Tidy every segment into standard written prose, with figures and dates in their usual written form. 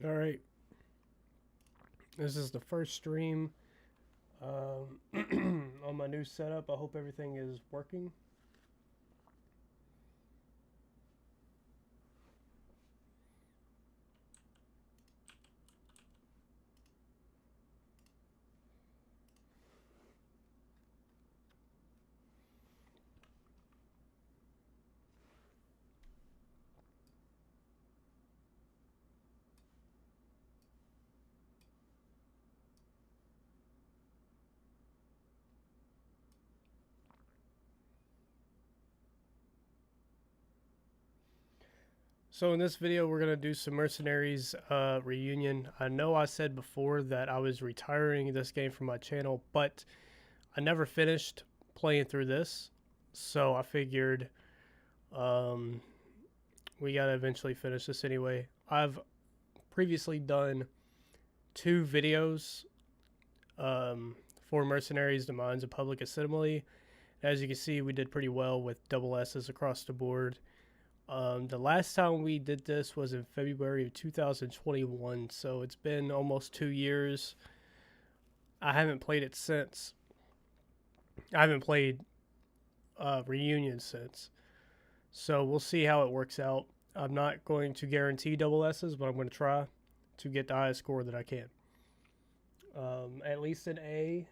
All right, this is the first stream on my new setup. I hope everything is working. So in this video, we're going to do some Mercenaries Reunion. I know I said before that I was retiring this game from my channel, but I never finished playing through this. So I figured we got to eventually finish this anyway. I've previously done 2 videos for Mercenaries, the Mines of Public Assembly. As you can see, we did pretty well with double S's across the board. The last time we did this was in February of 2021, so it's been almost 2 years. I haven't played it since. I haven't played Reunion since. So we'll see how it works out. I'm not going to guarantee double S's, but I'm going to try to get the highest score that I can. At least an A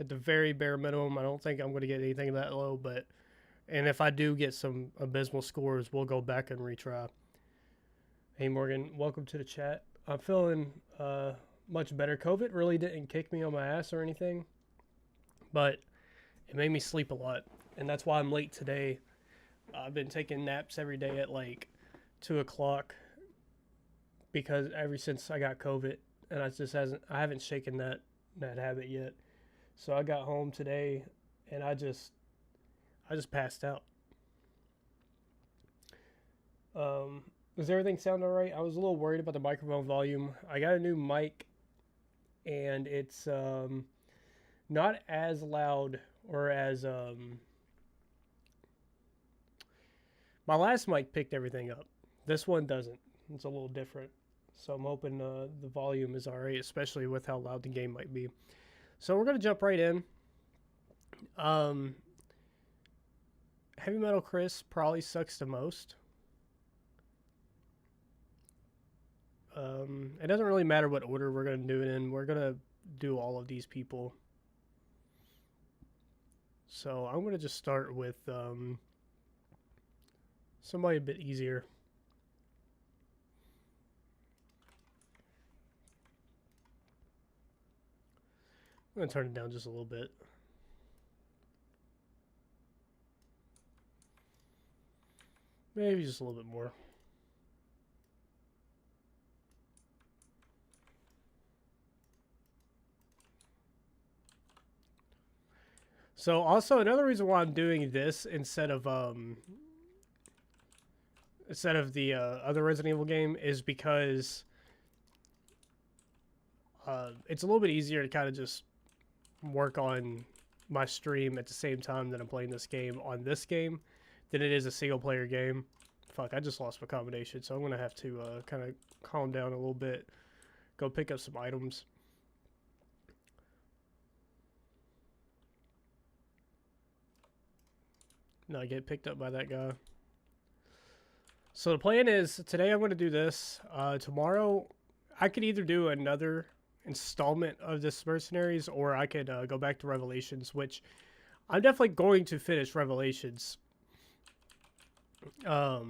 at the very bare minimum. I don't think I'm going to get anything that low, but... And if I do get some abysmal scores, we'll go back and retry. Hey, Morgan, welcome to the chat. I'm feeling much better. COVID really didn't kick me on my ass or anything, but it made me sleep a lot. And that's why I'm late today. I've been taking naps every day at like 2 o'clock because ever since I got COVID, and I haven't shaken that habit yet. So I got home today and I just passed out. Does everything sound all right? I was a little worried about the microphone volume. I got a new mic, and it's not as loud or as... My last mic picked everything up. This one doesn't. It's a little different. So I'm hoping the volume is all right, especially with how loud the game might be. So we're going to jump right in. Heavy Metal Chris probably sucks the most. It doesn't really matter what order we're going to do it in. We're going to do all of these people. So I'm going to just start with somebody a bit easier. I'm going to turn it down just a little bit. Maybe just a little bit more. So also another reason why I'm doing this instead of the other Resident Evil game is because it's a little bit easier to kind of just work on my stream at the same time that I'm playing this game on this game than it is a single player game. Fuck, I just lost my combination, so I'm going to have to kind of calm down a little bit. Go pick up some items. Not get picked up by that guy. So the plan is, today I'm going to do this. Tomorrow, I could either do another installment of this Mercenaries, or I could go back to Revelations, which I'm definitely going to finish Revelations. I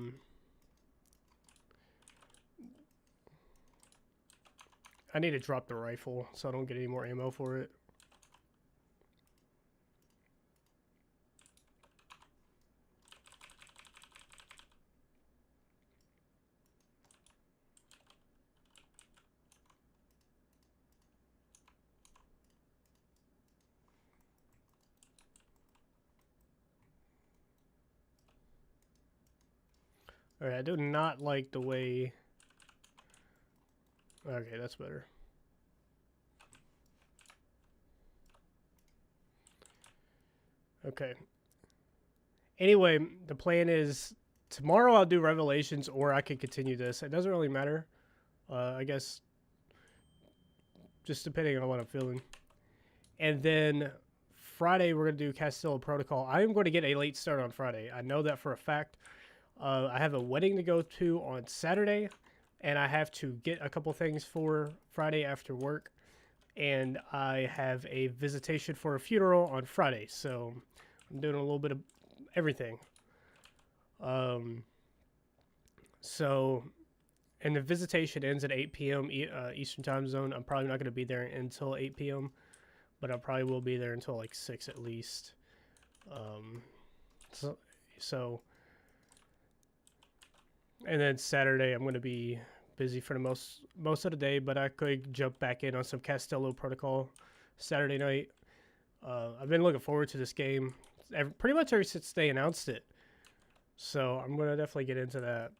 need to drop the rifle so I don't get any more ammo for it. Alright, I do not like the way... Okay, that's better. Okay. Anyway, the plan is tomorrow I'll do Revelations, or I could continue this. It doesn't really matter. I guess just depending on what I'm feeling. And then Friday we're gonna do Castillo Protocol. I am going to get a late start on Friday. I know that for a fact. I have a wedding to go to on Saturday, and I have to get a couple things for Friday after work. And I have a visitation for a funeral on Friday, so I'm doing a little bit of everything. Um, so, and the visitation ends at 8 p.m. Eastern Time Zone. I'm probably not going to be there until 8 p.m., but I probably will be there until like 6 at least. Um, so, and then Saturday I'm going to be busy for the most of the day, but I could jump back in on some Castello Protocol Saturday night. I've been looking forward to this game pretty much ever since they announced it, so I'm going to definitely get into that.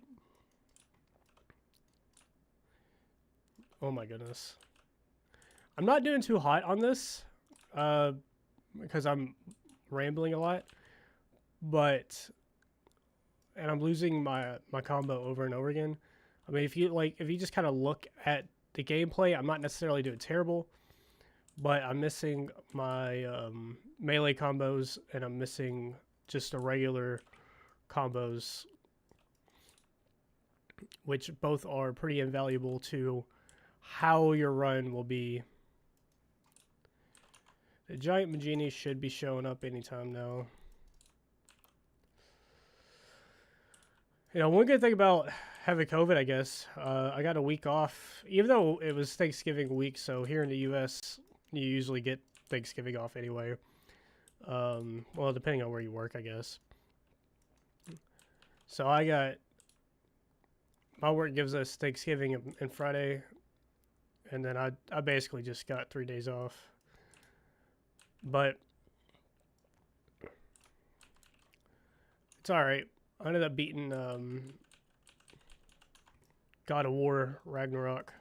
Oh my goodness. I'm not doing too hot on this because I'm rambling a lot, but and I'm losing my combo over and over again. I mean, if you just kind of look at the gameplay, I'm not necessarily doing terrible, but I'm missing my melee combos and I'm missing just the regular combos, which both are pretty invaluable to how your run will be. The giant Magini should be showing up anytime now. You know, one good thing about having COVID, I guess, I got a week off, even though it was Thanksgiving week. So here in the U.S., you usually get Thanksgiving off anyway. Well, depending on where you work, I guess. So my work gives us Thanksgiving and Friday, and then I basically just got 3 days off. But it's all right. I ended up beating God of War Ragnarok.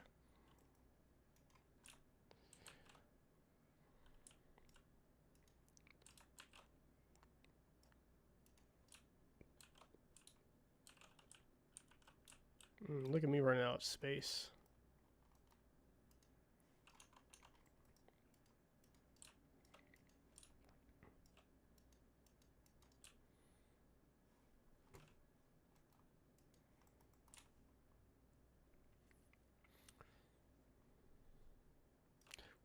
Look at me running out of space.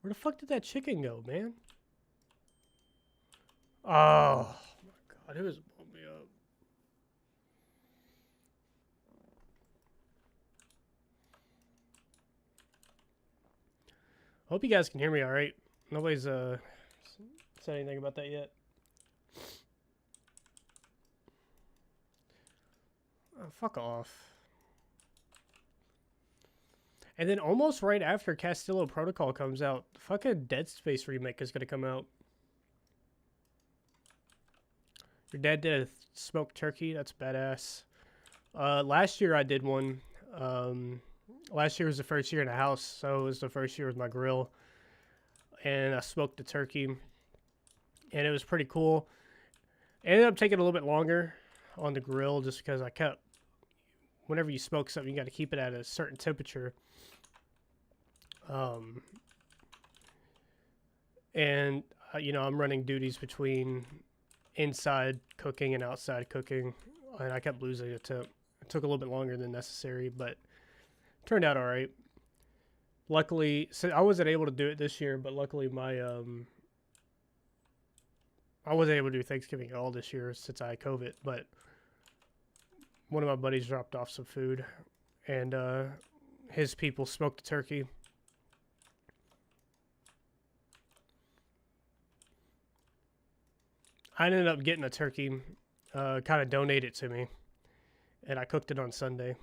Where the fuck did that chicken go, man? Oh my god, who is blowing me up? Hope you guys can hear me all right. Nobody's said anything about that yet. Oh, fuck off. And then almost right after Castillo Protocol comes out, the fucking Dead Space remake is gonna come out. Your dad did a smoked turkey. That's badass. Last year I did one. Last year was the first year in the house, so it was the first year with my grill. And I smoked the turkey. And it was pretty cool. It ended up taking a little bit longer on the grill just because I kept... Whenever you smoke something, you got to keep it at a certain temperature. And, you know, I'm running duties between inside cooking and outside cooking. And I kept losing a temp. It took a little bit longer than necessary, but turned out all right. Luckily, so I wasn't able to do it this year, but luckily my I wasn't able to do Thanksgiving at all this year since I had COVID. But one of my buddies dropped off some food, and his people smoked the turkey. I ended up getting a turkey, kind of donated to me, and I cooked it on Sunday.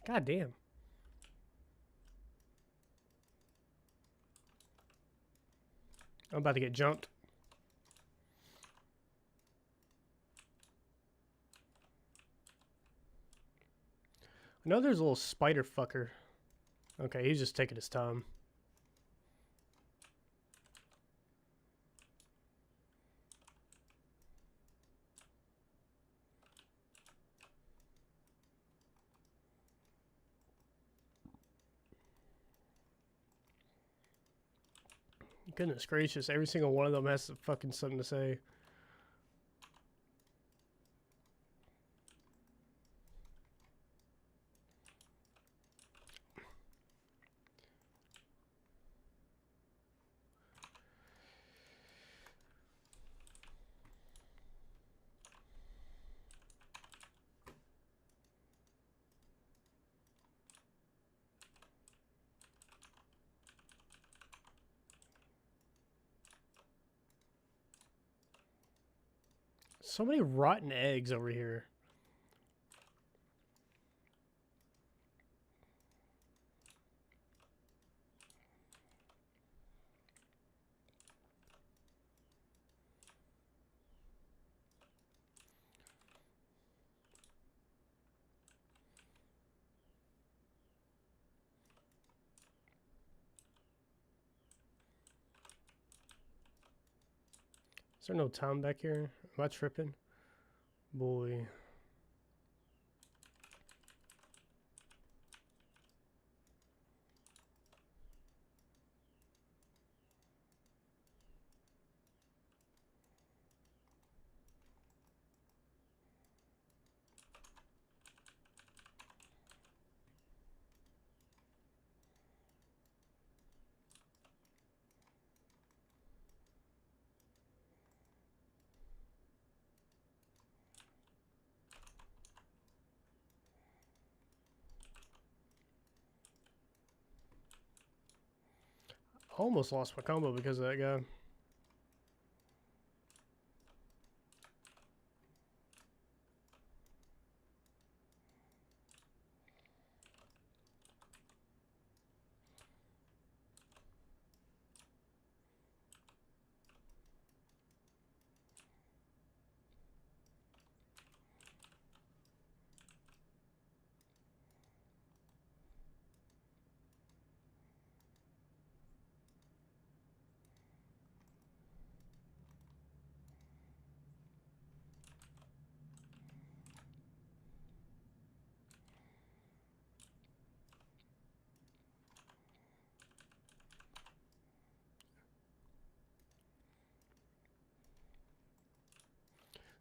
God damn. I'm about to get jumped. I know there's a little spider fucker. Okay, he's just taking his time. Goodness gracious, every single one of them has fucking something to say. So many rotten eggs over here. Is there no time back here? Am I tripping? Boy. Almost lost my combo because of that guy.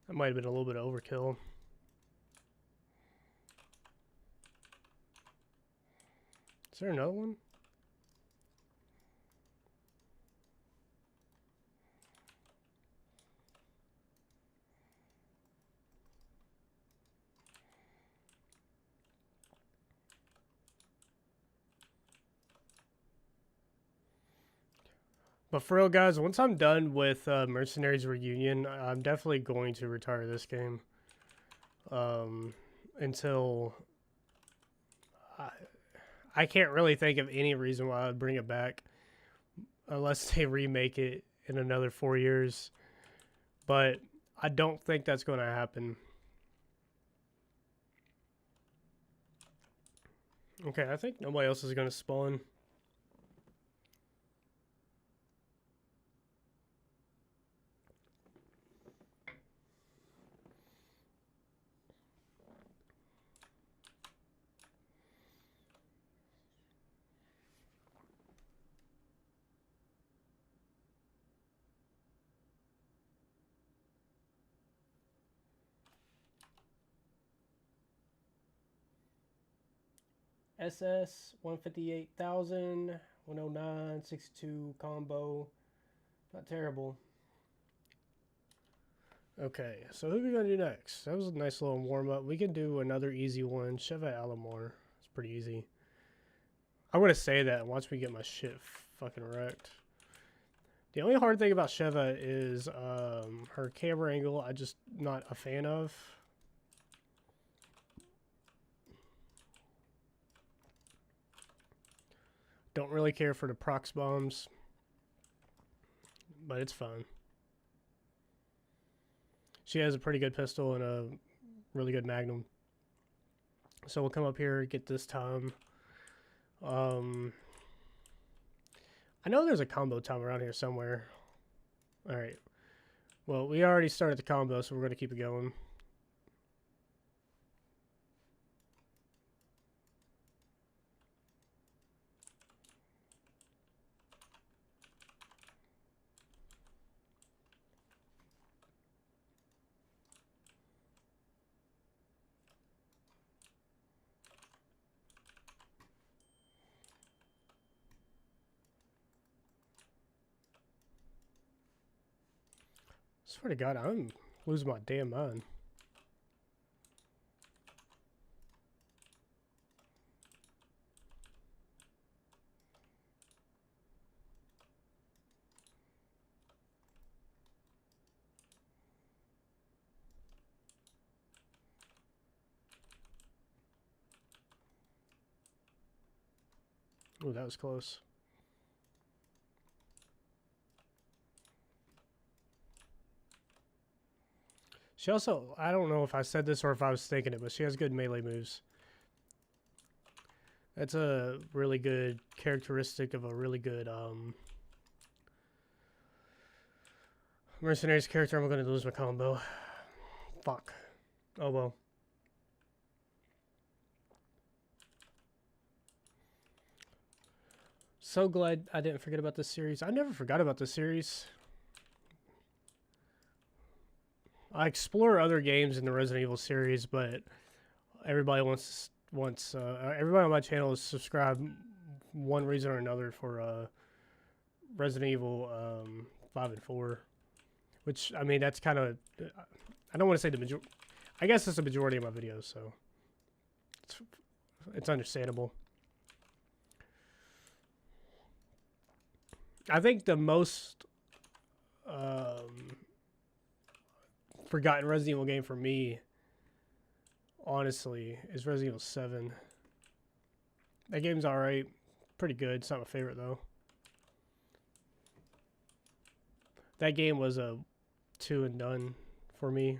That might have been a little bit of overkill. Is there another one? But for real, guys, once I'm done with Mercenaries Reunion, I'm definitely going to retire this game. Until... I can't really think of any reason why I would bring it back. Unless they remake it in another 4 years. But I don't think that's going to happen. Okay, I think nobody else is going to spawn. SS 158,000, 109, 62 combo. Not terrible. Okay, so who are we gonna do next? That was a nice little warm up. We can do another easy one. Chevette Alomar. It's pretty easy. I'm gonna say that once we get my shit fucking wrecked. The only hard thing about Chevette is her camera angle. I'm just not a fan of. Don't really care for the prox bombs, but it's fun. She has a pretty good pistol and a really good magnum. So we'll come up here, get this time. I know there's a combo time around here somewhere. Alright. Well, we already started the combo, so we're going to keep it going. Swear to God, I'm losing my damn mind. Oh, that was close. She also, I don't know if I said this or if I was thinking it, but she has good melee moves. That's a really good characteristic of a really good Mercenaries character. I'm going to lose my combo. Fuck. Oh well. So glad I didn't forget about this series. I never forgot about this series. I explore other games in the Resident Evil series, but everybody everybody on my channel is subscribed one reason or another for Resident Evil 5 and 4, which I mean that's kind of, I don't want to say the majority. I guess it's the majority of my videos, so it's understandable. I think the most forgotten Resident Evil game for me, honestly, is Resident Evil 7. That game's alright. Pretty good. It's not my favorite, though. That game was a 2 and done for me.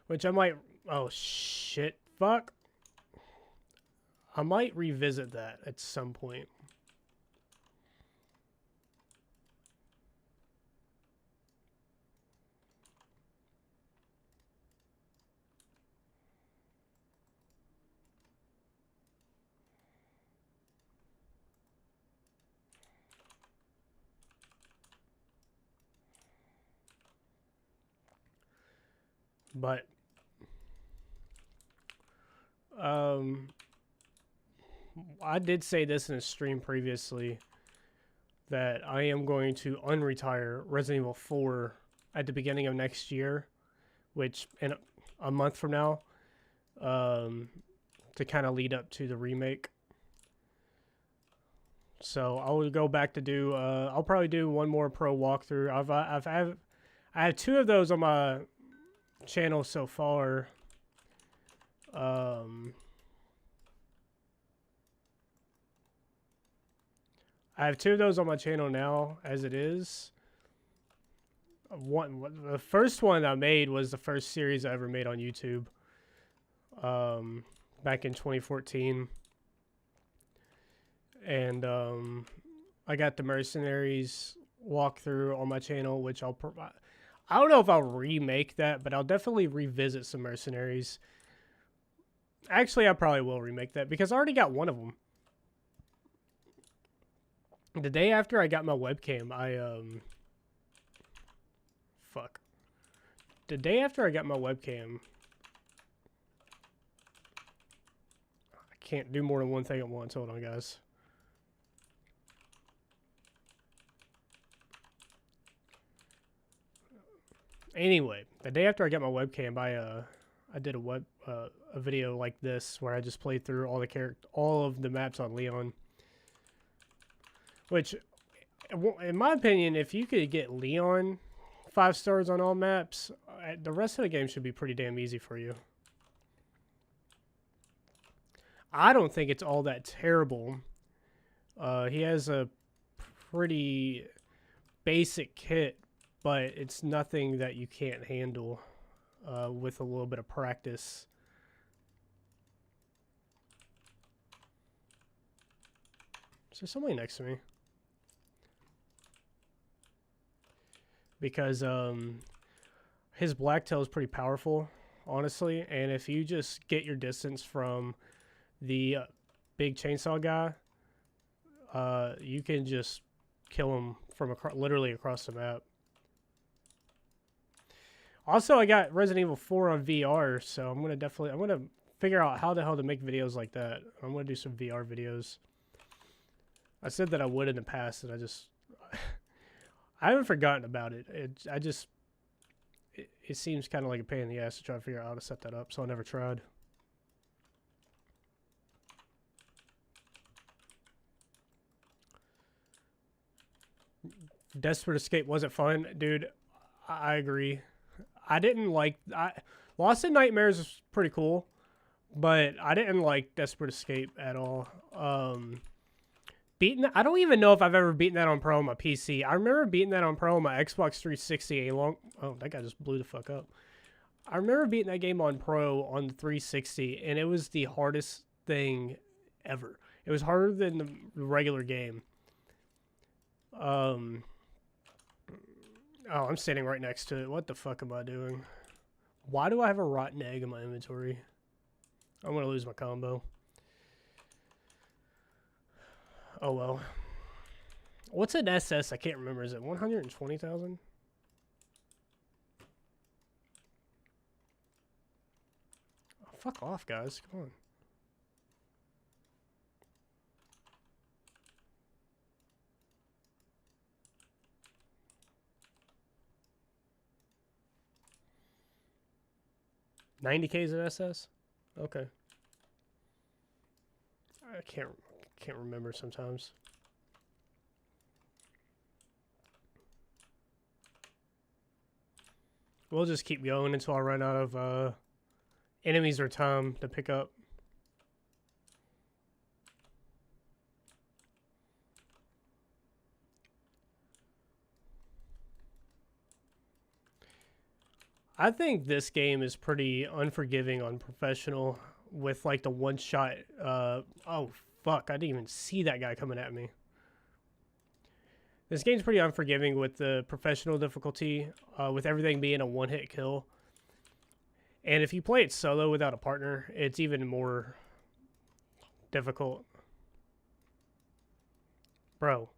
Which I might... Oh, shit. Fuck. I might revisit that at some point. But I did say this in a stream previously that I am going to unretire Resident Evil 4 at the beginning of next year, which in a month from now, to kind of lead up to the remake. So I will go back to do. I'll probably do one more pro walkthrough. I have 2 of those on my channel so far. I have 2 of those on my channel now, as it is. The first one I made was the first series I ever made on YouTube, back in 2014. And I got the Mercenaries walkthrough on my channel, which I'll provide. I don't know if I'll remake that, but I'll definitely revisit some Mercenaries. Actually, I probably will remake that because I already got one of them. The day after I got my webcam, fuck. The day after I got my webcam, I can't do more than one thing at once. Hold on, guys. Anyway, the day after I got my webcam, I did a video like this where I just played through all of the maps on Leon. Which, in my opinion, if you could get Leon 5 stars on all maps, the rest of the game should be pretty damn easy for you. I don't think it's all that terrible. He has a pretty basic kit, but it's nothing that you can't handle with a little bit of practice. Is there somebody next to me? Because his blacktail is pretty powerful, honestly, and if you just get your distance from the big chainsaw guy, you can just kill him from literally across the map. Also, I got Resident Evil 4 on VR, so I'm gonna figure out how the hell to make videos like that. I'm gonna do some VR videos. I said that I would in the past, and I haven't forgotten about it. It seems kind of like a pain in the ass to try to figure out how to set that up, so I never tried. Desperate Escape wasn't fun, dude. I agree. I didn't like. Lost in Nightmares was pretty cool, but I didn't like Desperate Escape at all. Beating. I don't even know if I've ever beaten that on Pro on my PC. I remember beating that on Pro on my Xbox 360 a long. Oh, that guy just blew the fuck up. I remember beating that game on Pro on the 360, and it was the hardest thing ever. It was harder than the regular game. Oh, I'm standing right next to it. What the fuck am I doing? Why do I have a rotten egg in my inventory? I'm gonna lose my combo. Oh well. What's an SS? I can't remember. Is it 120,000? Oh, fuck off, guys. Come on. $90K is an SS? Okay. I can't remember sometimes. We'll just keep going until I run out of enemies or time to pick up. I think this game is pretty unforgiving on professional with like the one shot. Oh fuck! I didn't even see that guy coming at me. This game's pretty unforgiving with the professional difficulty, with everything being a one-hit kill. And if you play it solo without a partner, it's even more difficult. Bro.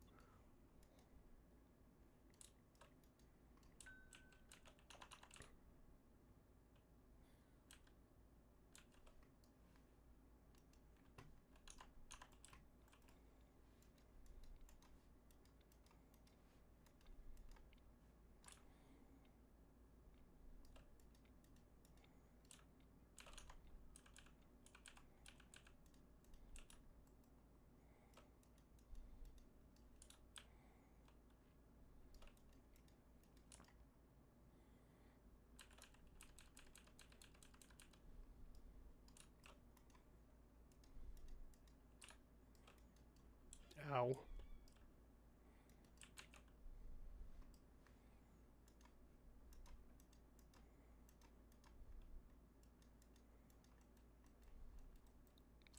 Ow.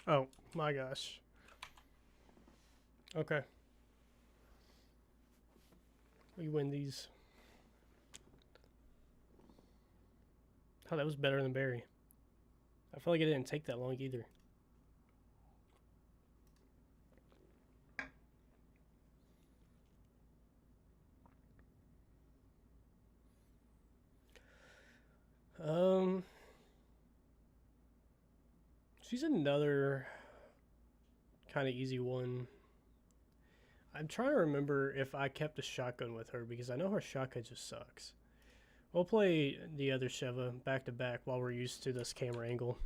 Oh my gosh. Okay. We win these. Oh, that was better than Barry. I feel like it didn't take that long either. She's another kind of easy one. I'm trying to remember if I kept a shotgun with her because I know her shotgun just sucks. We'll play the other Sheva back to back while we're used to this camera angle.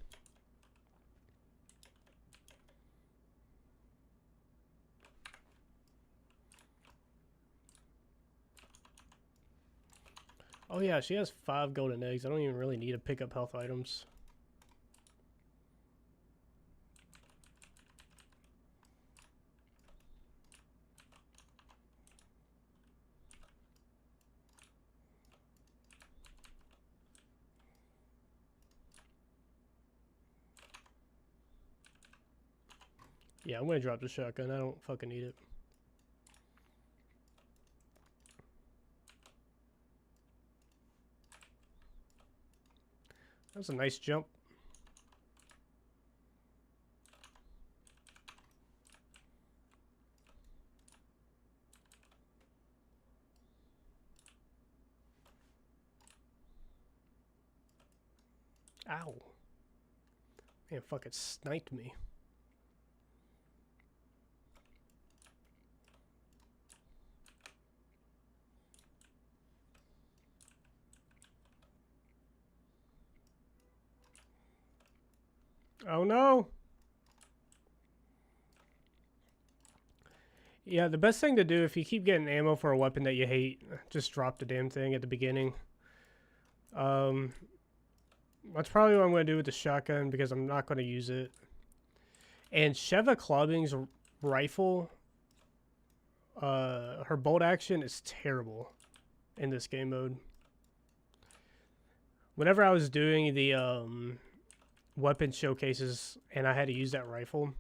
Oh yeah, she has 5 golden eggs. I don't even really need to pick up health items. Yeah, I'm gonna drop the shotgun. I don't fucking need it. That was a nice jump. Ow. Man, fucking sniped me. Oh no! Yeah, the best thing to do if you keep getting ammo for a weapon that you hate, just drop the damn thing at the beginning. Um, that's probably what I'm going to do with the shotgun because I'm not going to use it. And Sheva Clubbing's rifle, her bolt action is terrible in this game mode. Whenever I was doing the weapon showcases and I had to use that rifle,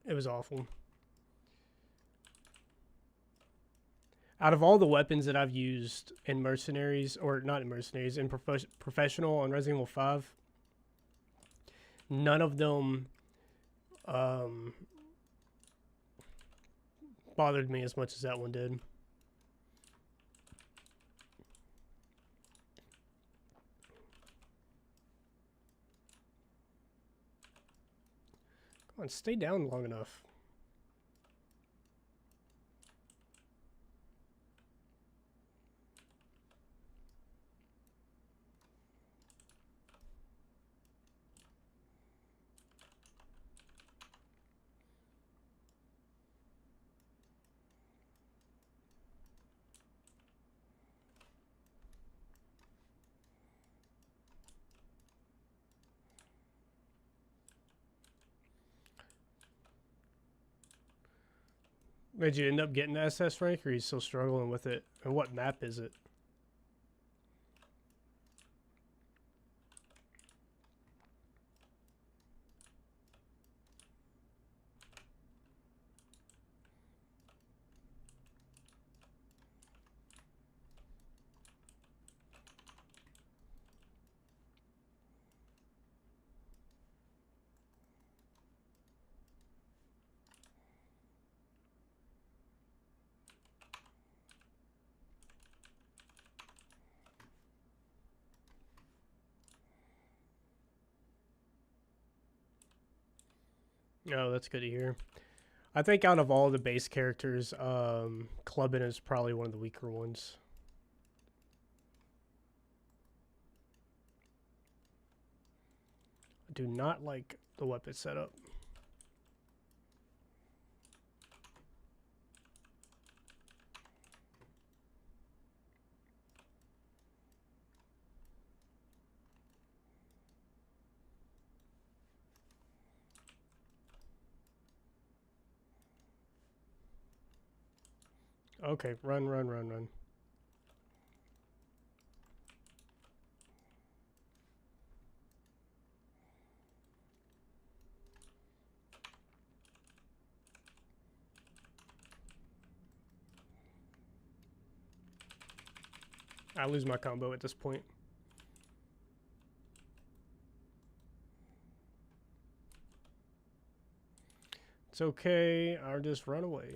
it was awful. Out of all the weapons that I've used in Mercenaries, or not in Mercenaries, in Professional on Resident Evil 5, none of them bothered me as much as that one did. Come on, stay down long enough. Did you end up getting the SS rank, or are you still struggling with it? And what map is it? Oh, that's good to hear. I think out of all the base characters, Clubbin is probably one of the weaker ones. I do not like the weapon setup. Okay, run, run, run, run. I lose my combo at this point. It's okay, I'll just run away.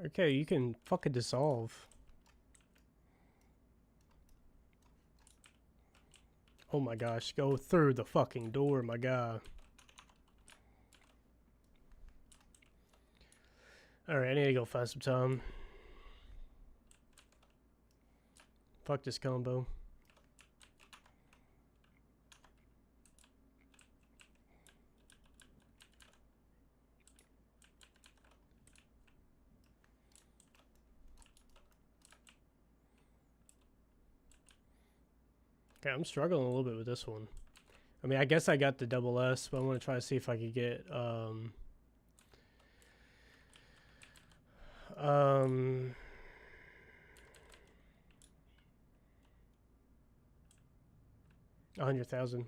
Okay, you can fucking dissolve. Oh my gosh, go through the fucking door, my guy. Alright, I need to go find some time. Fuck this combo. Okay, I'm struggling a little bit with this one. I mean, I guess I got the double S, but I want to try to see if I could get, 100,000.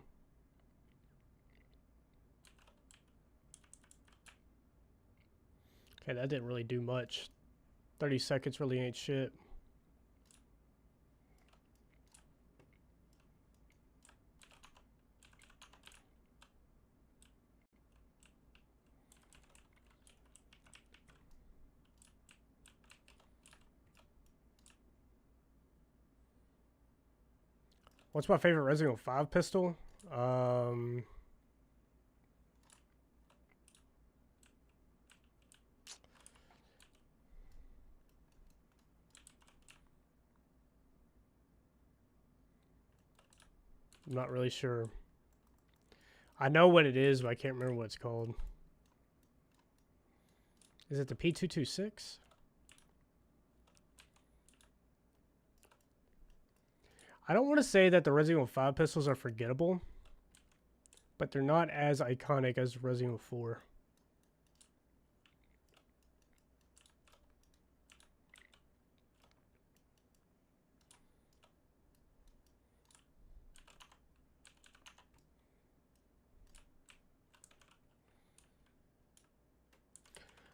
Okay, that didn't really do much. 30 seconds really ain't shit. What's my favorite Resident Evil 5 pistol? I'm not really sure. I know what it is, but I can't remember what it's called. Is it the P226? I don't want to say that the Resident Evil 5 pistols are forgettable, but they're not as iconic as Resident Evil 4.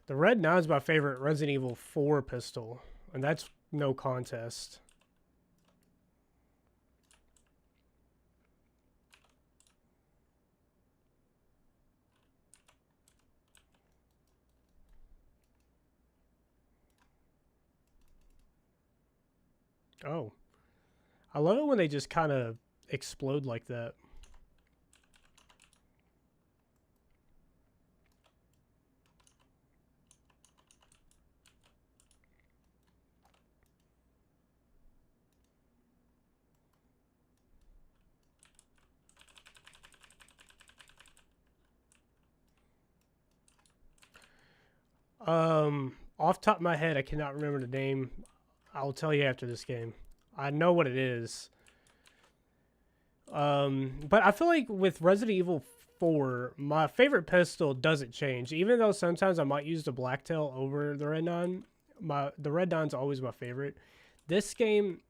The Red 9 is my favorite Resident Evil 4 pistol, and that's no contest. Oh. I love it when they just kind of explode like that. Off top of my head, I cannot remember the name. I'll tell you after this game. I know what it is. But I feel like with Resident Evil 4, my favorite pistol doesn't change. Even though sometimes I might use the Blacktail over the Red 9, the Red 9's always my favorite. This game,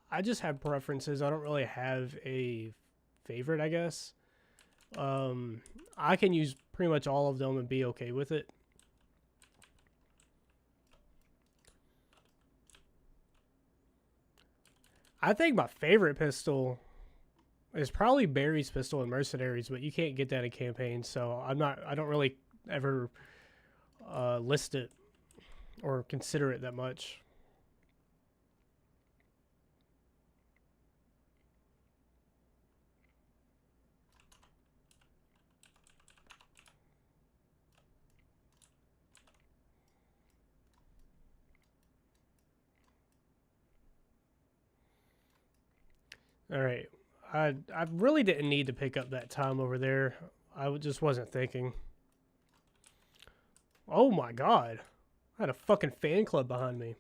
I just have preferences. I don't really have a favorite, I guess. I can use pretty much all of them and be okay with it. I think my favorite pistol is probably Barry's pistol in Mercenaries, but you can't get that in campaign, so I don't really ever list it or consider it that much. All right. I really didn't need to pick up that time over there. I just wasn't thinking. Oh my god. I had a fucking fan club behind me.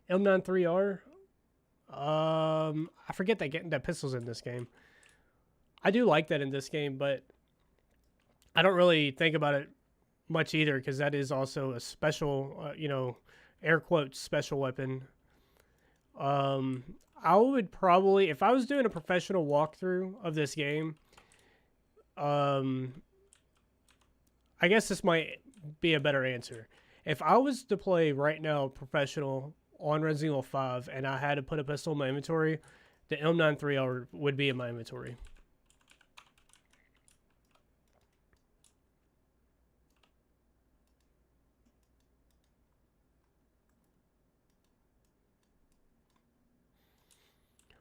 M93R. I forget that pistol's in this game. I do like that in this game, but I don't really think about it much either because that is also a special, air quotes special weapon. I would probably, if I was doing a professional walkthrough of this game, I guess this might be a better answer. If I was to play right now professional on Resident Evil 5 and I had to put a pistol in my inventory, the M93R would be in my inventory.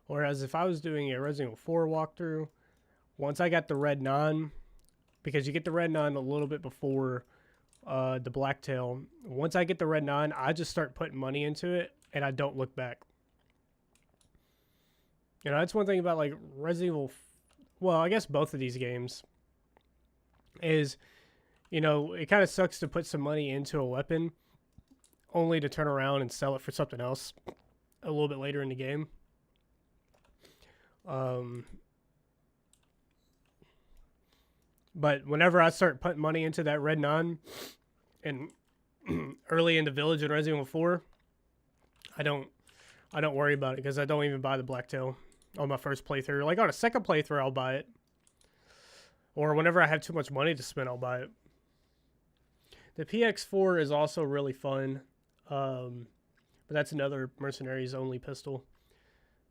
Whereas if I was doing a Resident Evil 4 walkthrough, once I got the Red 9, because you get the Red 9 a little bit before the Blacktail. Once I get the Red 9, I just start putting money into it, and I don't look back. That's one thing about, like, Resident Evil... Well, I guess both of these games is, it kind of sucks to put some money into a weapon only to turn around and sell it for something else a little bit later in the game. But whenever I start putting money into that Red 9 and early in the village in Resident Evil 4, I don't worry about it because I don't even buy the Blacktail on my first playthrough. Like on a second playthrough, I'll buy it. Or whenever I have too much money to spend, I'll buy it. The PX4 is also really fun. But that's another Mercenaries only pistol.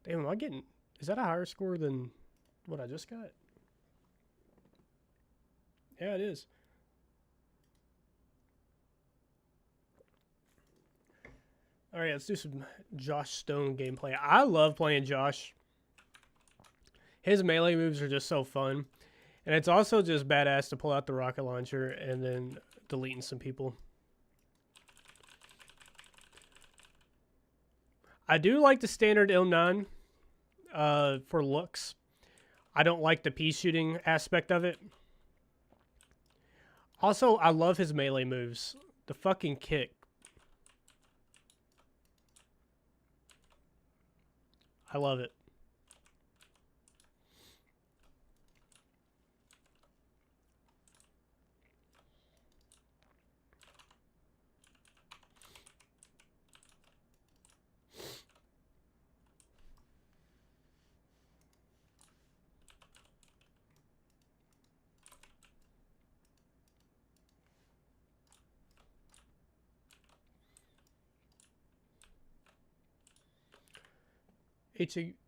Damn, am I getting... Is that a higher score than what I just got? Yeah, it is. All right, let's do some Josh Stone gameplay. I love playing Josh. His melee moves are just so fun. And it's also just badass to pull out the rocket launcher and then deleting some people. I do like the standard L9 for looks. I don't like the pea shooting aspect of it. Also, I love his melee moves. The fucking kick. I love it.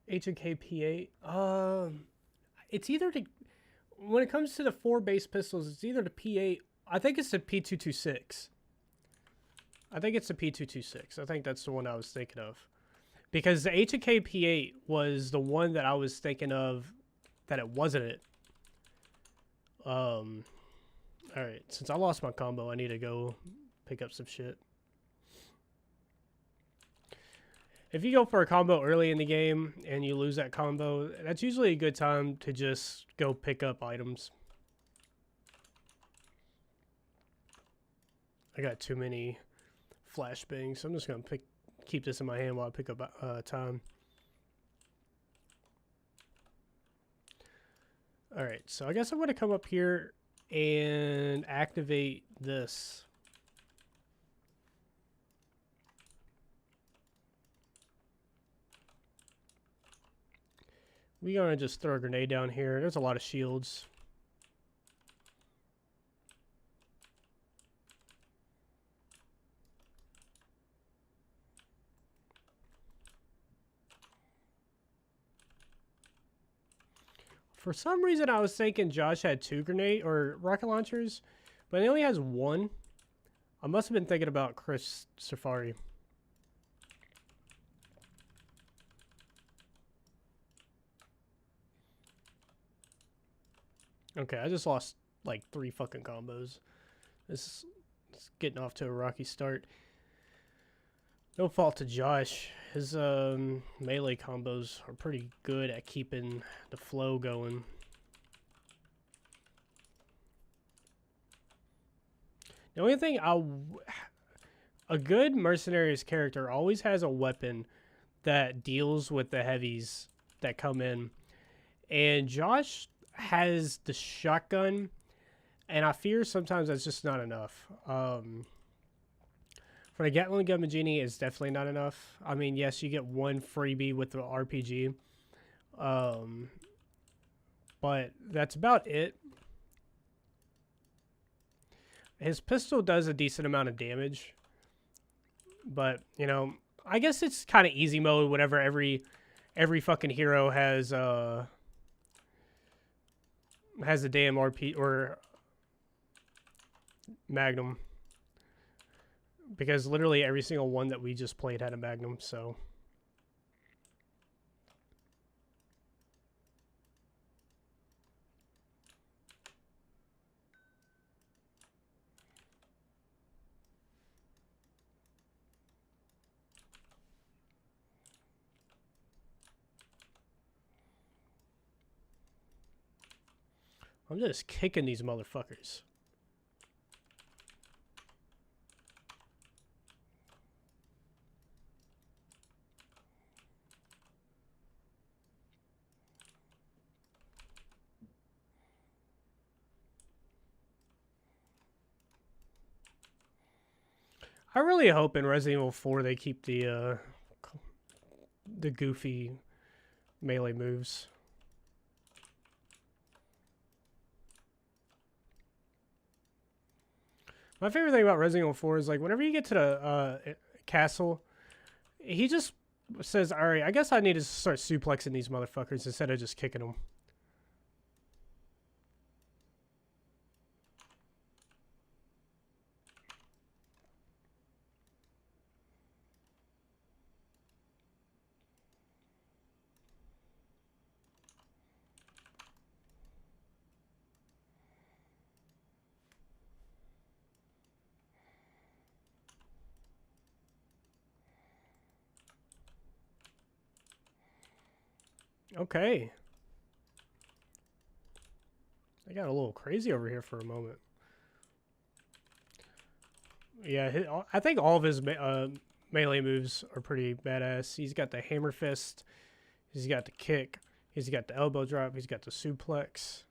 HKP8. It's either the when it comes to the 4 base pistols, it's either the P8. I think it's the P226. I think it's the P226. I think that's the one I was thinking of, because the HKP8 was the one that I was thinking of that it wasn't it. All right. Since I lost my combo, I need to go pick up some shit. If you go for a combo early in the game and you lose that combo, that's usually a good time to just go pick up items. I got too many flashbangs, so I'm just gonna keep this in my hand while I pick up time. All right, so I guess I'm gonna come up here and activate this. We're gonna just throw a grenade down here. There's a lot of shields. For some reason, I was thinking Josh had 2 grenade or rocket launchers, but he only has 1. I must have been thinking about Chris Safari. Okay, I just lost like 3 fucking combos. This is getting off to a rocky start. No fault to Josh. His melee combos are pretty good at keeping the flow going. The only thing a good Mercenaries character always has a weapon that deals with the heavies that come in. And Josh has the shotgun, and I fear sometimes that's just not enough. For the Gatling gun Magini, it's definitely not enough. I mean, yes, you get 1 freebie with the RPG, but that's about it. His pistol does a decent amount of damage, but you know, I guess it's kind of easy mode whenever every fucking hero has a damn RP or Magnum, because literally every single one that we just played had a Magnum. So I'm just kicking these motherfuckers. I really hope in Resident Evil 4 they keep the goofy melee moves. My favorite thing about Resident Evil 4 is, like, whenever you get to the castle, he just says, all right, I guess I need to start suplexing these motherfuckers instead of just kicking them. Okay. I got a little crazy over here for a moment. Yeah, I think all of his melee moves are pretty badass. He's got the hammer fist. He's got the kick. He's got the elbow drop. He's got the suplex.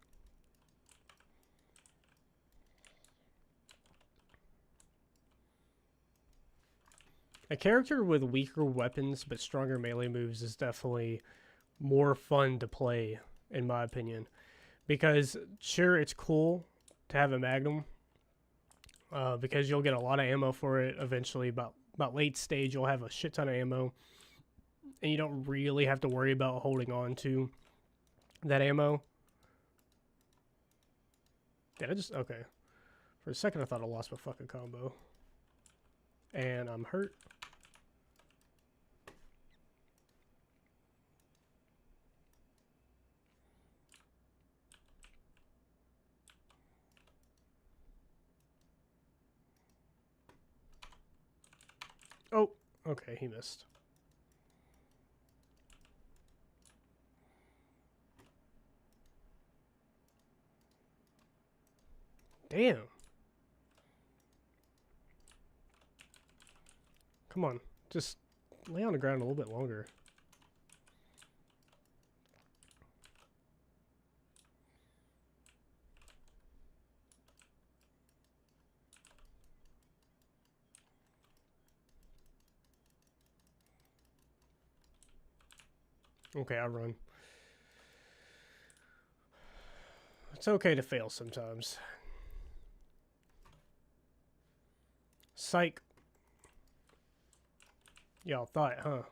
A character with weaker weapons but stronger melee moves is definitely more fun to play, in my opinion. Because, sure, it's cool to have a Magnum, because you'll get a lot of ammo for it eventually. About late stage, you'll have a shit ton of ammo, and you don't really have to worry about holding on to that ammo. Did I just... Okay. For a second, I thought I lost my fucking combo. And I'm hurt. Oh, okay, he missed. Damn. Come on, just lay on the ground a little bit longer. Okay, I'll run. It's okay to fail sometimes. Psych. Y'all thought, huh?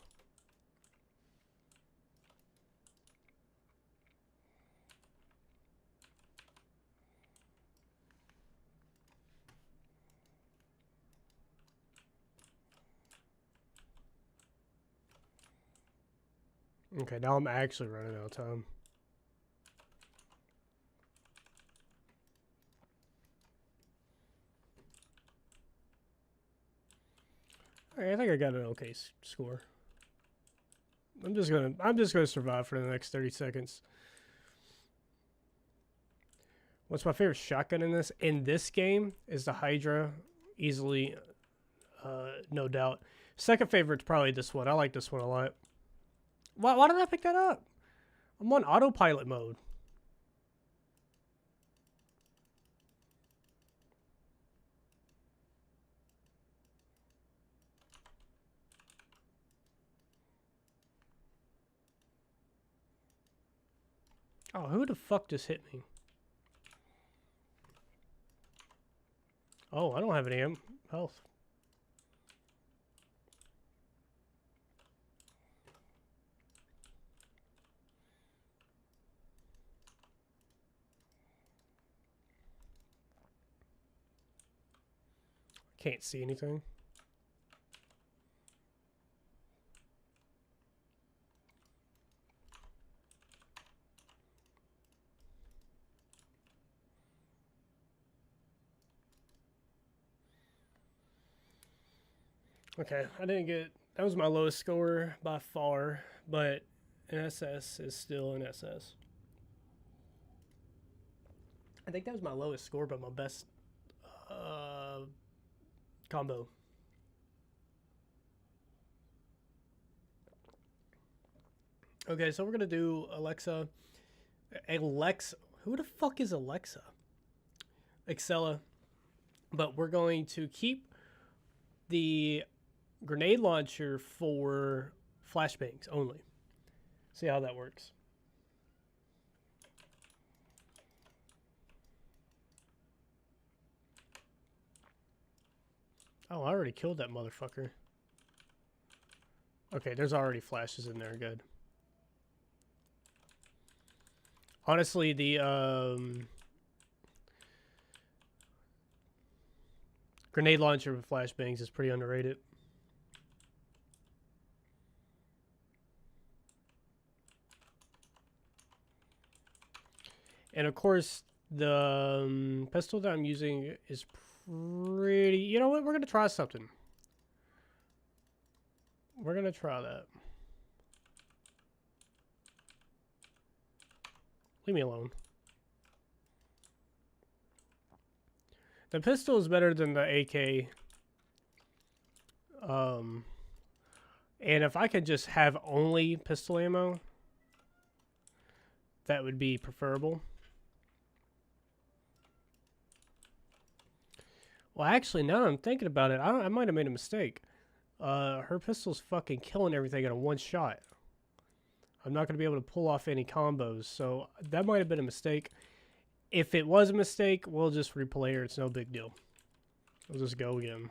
Okay, now I'm actually running out of time. Alright, I think I got an okay score. I'm just gonna survive for the next 30 seconds. What's my favorite shotgun in this? In this game is the Hydra, easily, no doubt. Second favorite's probably this one. I like this one a lot. Why did I pick that up? I'm on autopilot mode. Oh, who the fuck just hit me? Oh, I don't have any health. Can't see anything. Okay, I didn't get... That was my lowest score by far, but an SS is still an SS. I think that was my lowest score, but my best combo. Okay, so we're gonna do Alexa. Who the fuck is Alexa? Excella. But we're going to keep the grenade launcher for flashbangs only. See how that works. Oh, I already killed that motherfucker. Okay, there's already flashes in there. Good. Honestly, the grenade launcher with flashbangs is pretty underrated. And of course, the pistol that I'm using is pretty... You know what? We're going to try something. We're going to try that. Leave me alone. The pistol is better than the AK. And if I could just have only pistol ammo, that would be preferable. Well, actually, now that I'm thinking about it, I might have made a mistake. Her pistol's fucking killing everything in a one shot. I'm not going to be able to pull off any combos, so that might have been a mistake. If it was a mistake, we'll just replay her. It's no big deal. We'll just go again.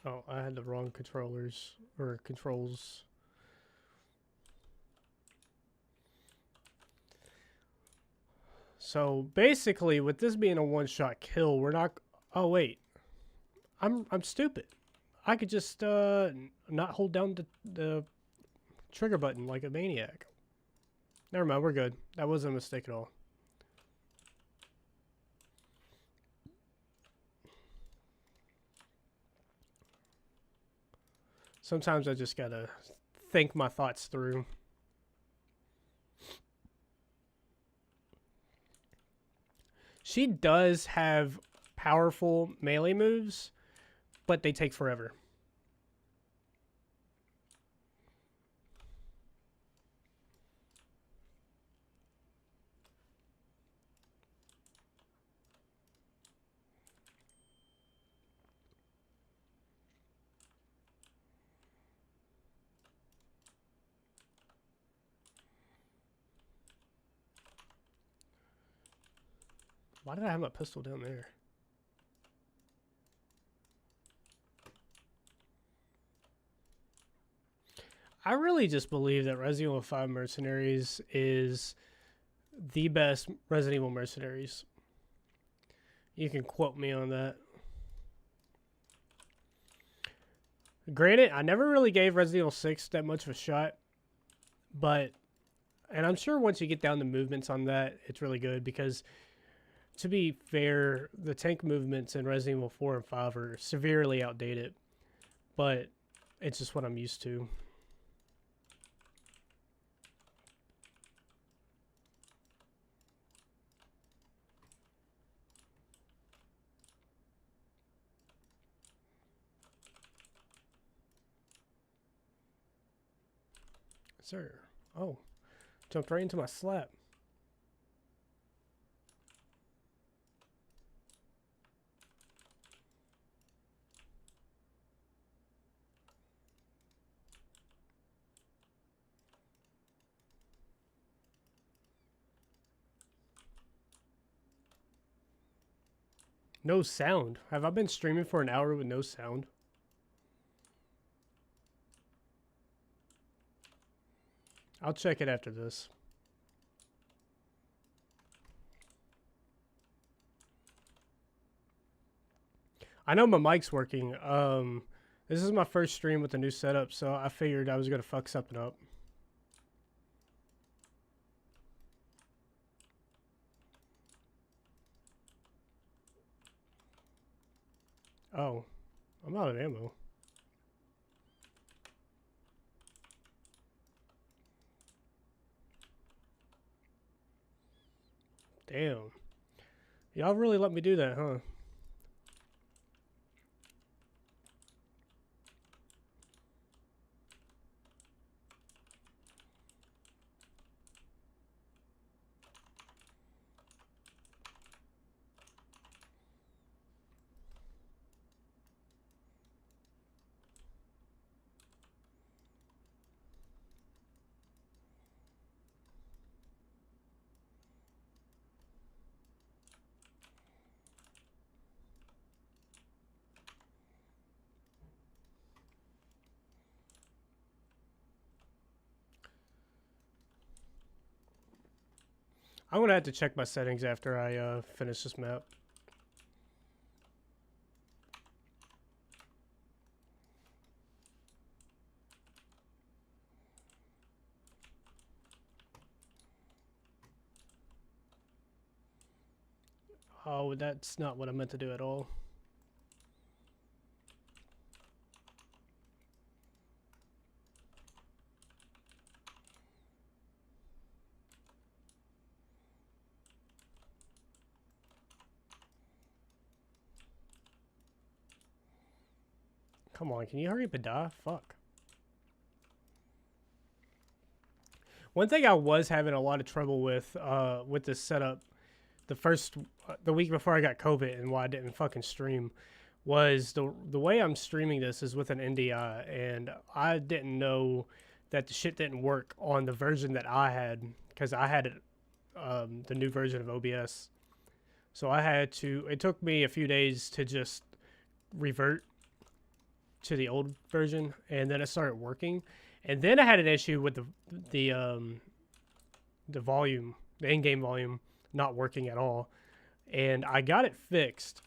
Oh, I had the wrong controllers, or controls. So basically, with this being a one-shot kill, we're not. Oh wait, I'm stupid. I could just not hold down the trigger button like a maniac. Never mind, we're good. That wasn't a mistake at all. Sometimes I just gotta think my thoughts through. She does have powerful melee moves, but they take forever. Why did I have my pistol down there? I really just believe that Resident Evil 5 Mercenaries is the best Resident Evil Mercenaries. You can quote me on that. Granted, I never really gave Resident Evil 6 that much of a shot, but, and I'm sure once you get down to movements on that, it's really good because, to be fair, the tank movements in Resident Evil 4 and 5 are severely outdated, but it's just what I'm used to. Sir. Oh, jumped right into my slap. No sound. Have I been streaming for an hour with no sound? I'll check it after this. I know my mic's working. This is my first stream with the new setup, so I figured I was gonna fuck something up. Oh, I'm out of ammo. Damn. Y'all really let me do that, huh? I'm gonna have to check my settings after I finish this map. Oh, that's not what I meant to do at all. Come on, can you hurry up and die? Fuck. One thing I was having a lot of trouble with this setup, the week before I got COVID and why I didn't fucking stream, was the way I'm streaming this is with an NDI, and I didn't know that the shit didn't work on the version that I had, because I had the new version of OBS. So it took me a few days to just revert to the old version, and then it started working. And then I had an issue with the volume, the in-game volume, not working at all. And I got it fixed.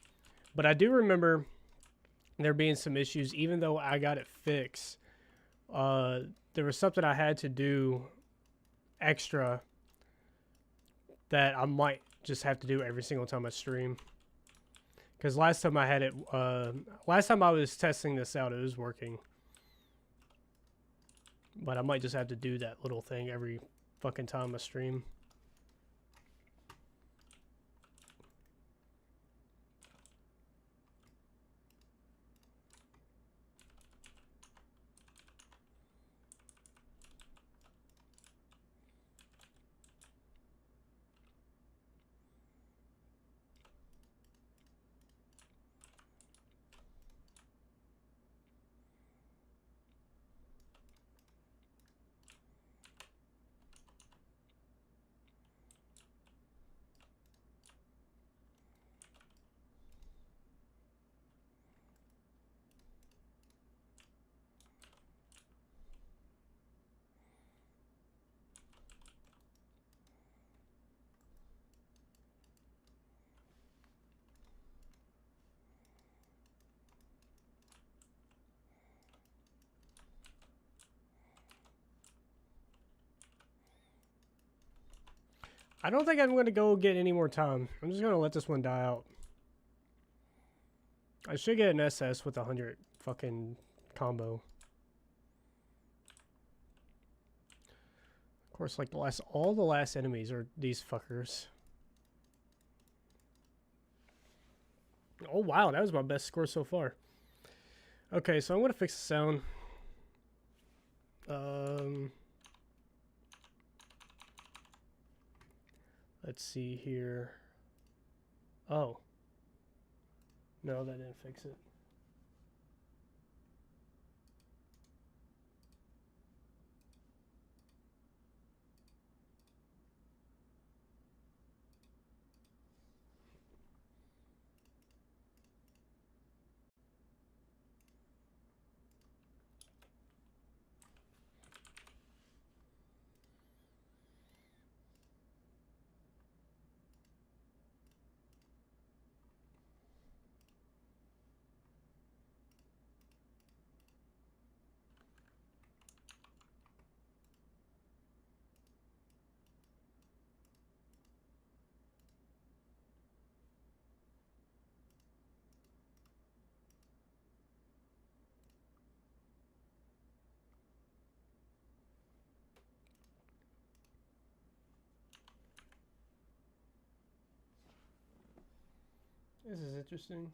But I do remember there being some issues, even though I got it fixed. There was something I had to do extra that I might just have to do every single time I stream. Because last time I was testing this out, it was working. But I might just have to do that little thing every fucking time I stream. I don't think I'm going to go get any more time. I'm just going to let this one die out. I should get an SS with 100 fucking combo. Of course, like all the last enemies are these fuckers. Oh wow, that was my best score so far. Okay, so I'm going to fix the sound. Let's see here. Oh. No, that didn't fix it. This is interesting.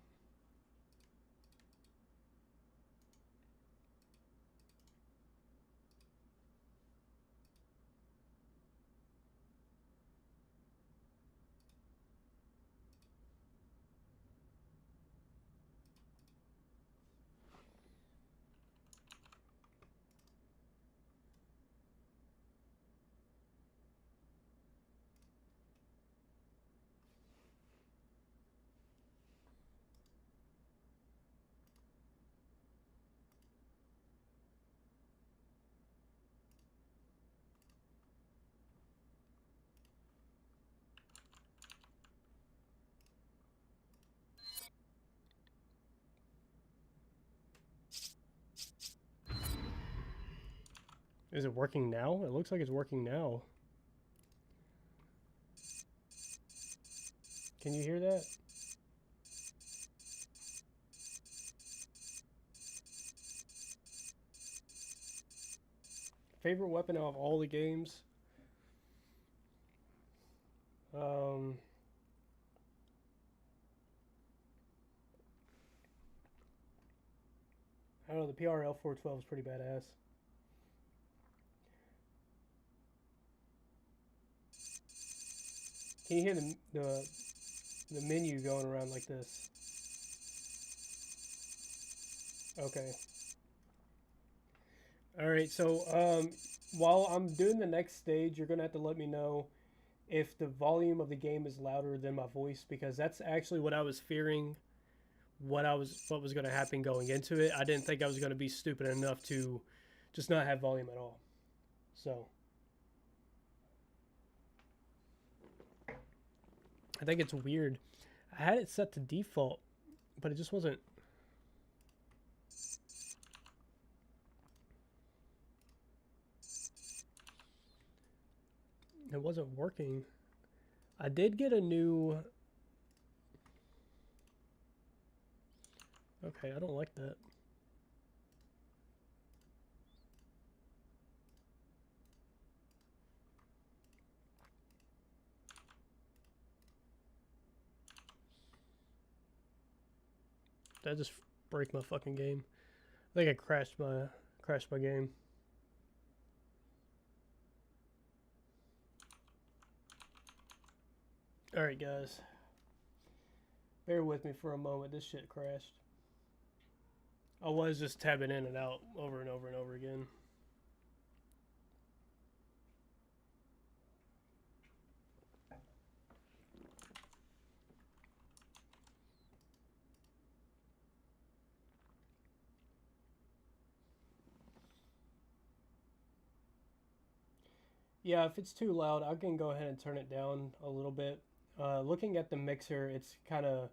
Is it working now? It looks like it's working now. Can you hear that? Favorite weapon of all the games? I don't know, the PRL 412 is pretty badass. Can you hear the menu going around like this? Okay. All right. So while I'm doing the next stage, you're gonna have to let me know if the volume of the game is louder than my voice, because that's actually what I was fearing. What was gonna happen going into it. I didn't think I was gonna be stupid enough to just not have volume at all. So I think it's weird. I had it set to default, but it just wasn't. It wasn't working. I did get a new. Okay, I don't like that. That just break my fucking game. I think I crashed my game. All right, guys. Bear with me for a moment. This shit crashed. I was just tabbing in and out over and over and over again. Yeah, if it's too loud, I can go ahead and turn it down a little bit. Looking at the mixer, it's kind of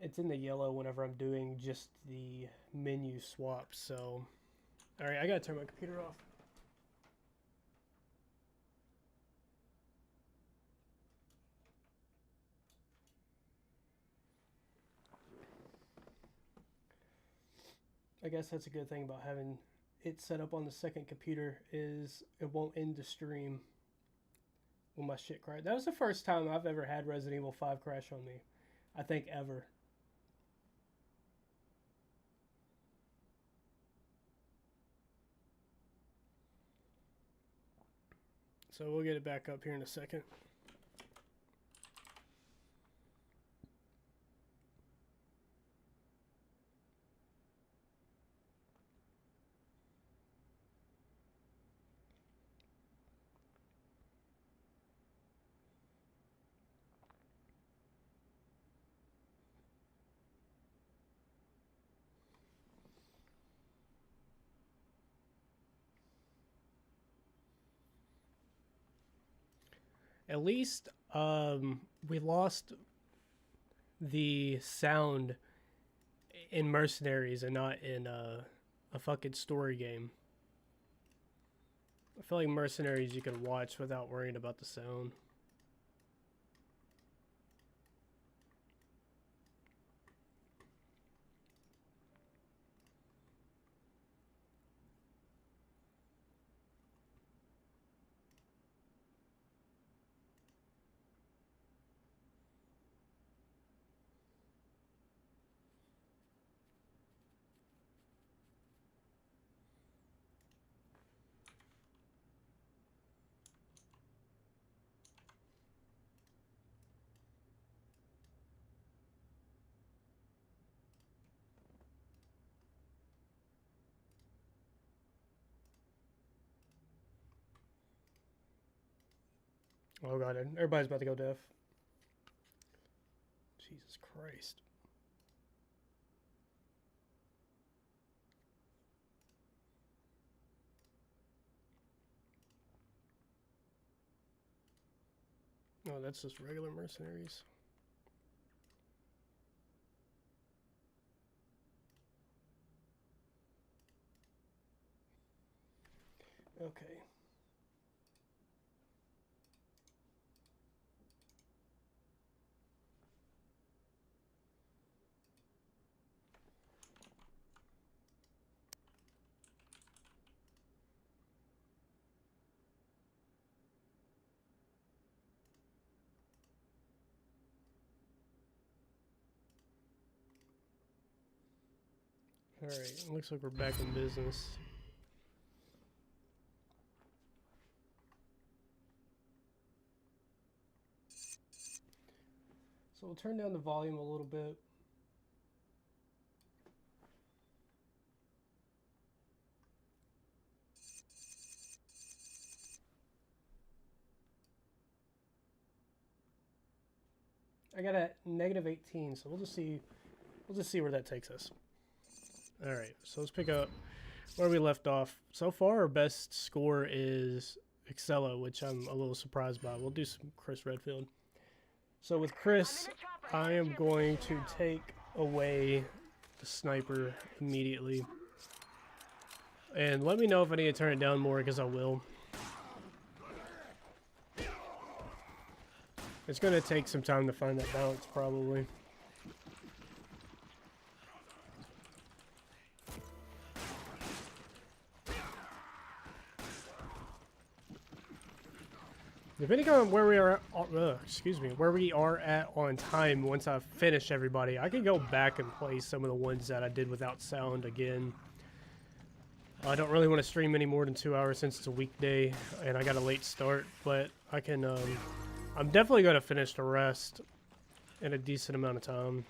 it's in the yellow whenever I'm doing just the menu swap. So, all right, I gotta turn my computer off. I guess that's a good thing about having it set up on the second computer is it won't end the stream when my shit crashed. That was the first time I've ever had Resident Evil 5 crash on me. I think ever. So we'll get it back up here in a second. At least we lost the sound in Mercenaries and not in a fucking story game. I feel like Mercenaries you can watch without worrying about the sound. Oh god, everybody's about to go deaf. Jesus Christ. Oh, that's just regular Mercenaries. Okay. Alright, looks like we're back in business. So we'll turn down the volume a little bit. I got a -18, so we'll just see where that takes us. All right, so let's pick up where we left off. So far, our best score is Excella, which I'm a little surprised by. We'll do some Chris Redfield. So with Chris, I am going to take away the sniper immediately. And let me know if I need to turn it down more, because I will. It's going to take some time to find that balance, probably. Depending on where we are, where we are at on time, once I finish everybody, I can go back and play some of the ones that I did without sound again. I don't really want to stream any more than 2 hours since it's a weekday and I got a late start, but I can, I'm definitely going to finish the rest in a decent amount of time.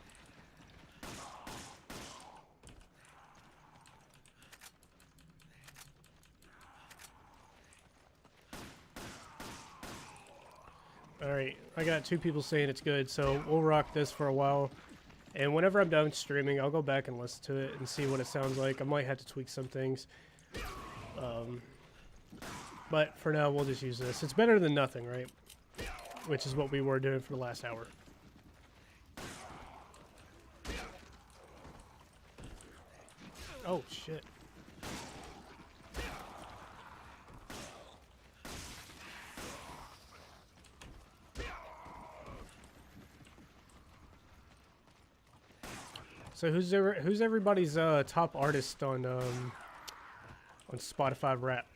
Alright, I got 2 people saying it's good, so we'll rock this for a while. And whenever I'm done streaming, I'll go back and listen to it and see what it sounds like. I might have to tweak some things. But for now, we'll just use this. It's better than nothing, right? Which is what we were doing for the last hour. Oh, shit. So who's everybody's top artist on Spotify Rap?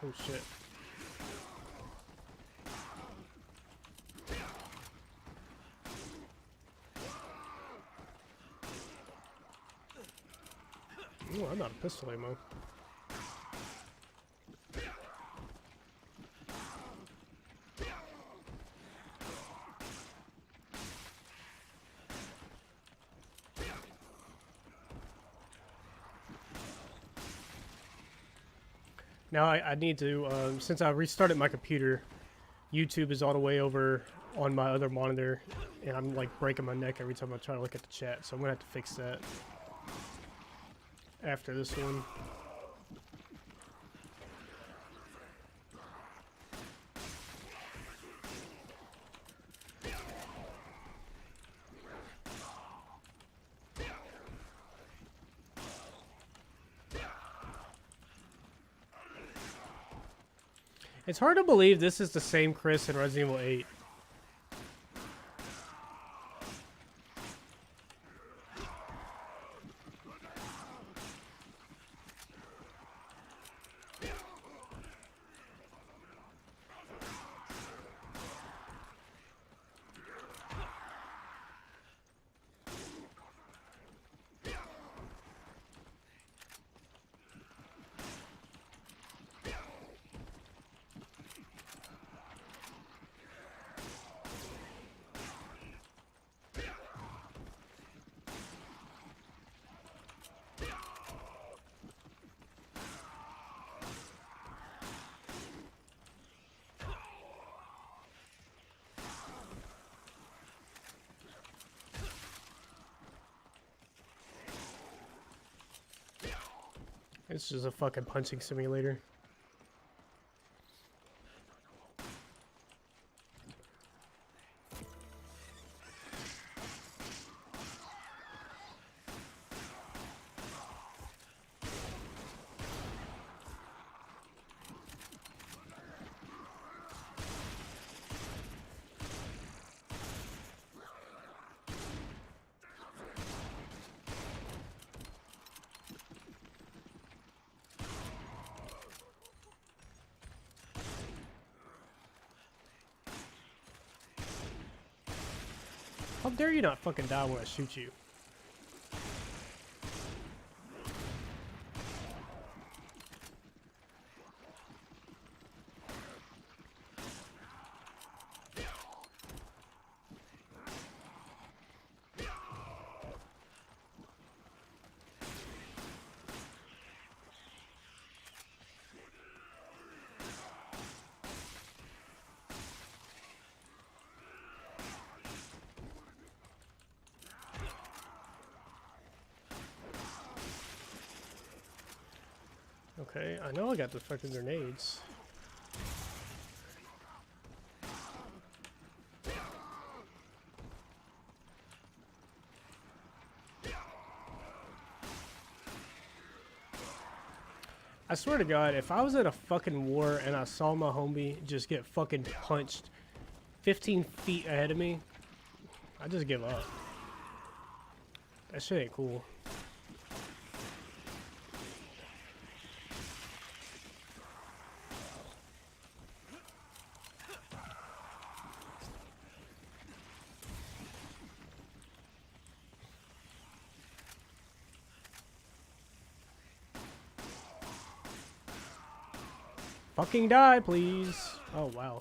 Oh shit. Ooh, I'm out of pistol ammo. Now I need to, since I restarted my computer, YouTube is all the way over on my other monitor, and I'm like breaking my neck every time I try to look at the chat, so I'm gonna have to fix that after this one. It's hard to believe this is the same Chris in Resident Evil 8. It's just a fucking punching simulator. How dare you not fucking die when I shoot you? Okay, I know I got the fucking grenades. I swear to God, if I was in a fucking war and I saw my homie just get fucking punched 15 feet ahead of me, I'd just give up. That shit ain't cool. Fucking die, please. Oh, wow.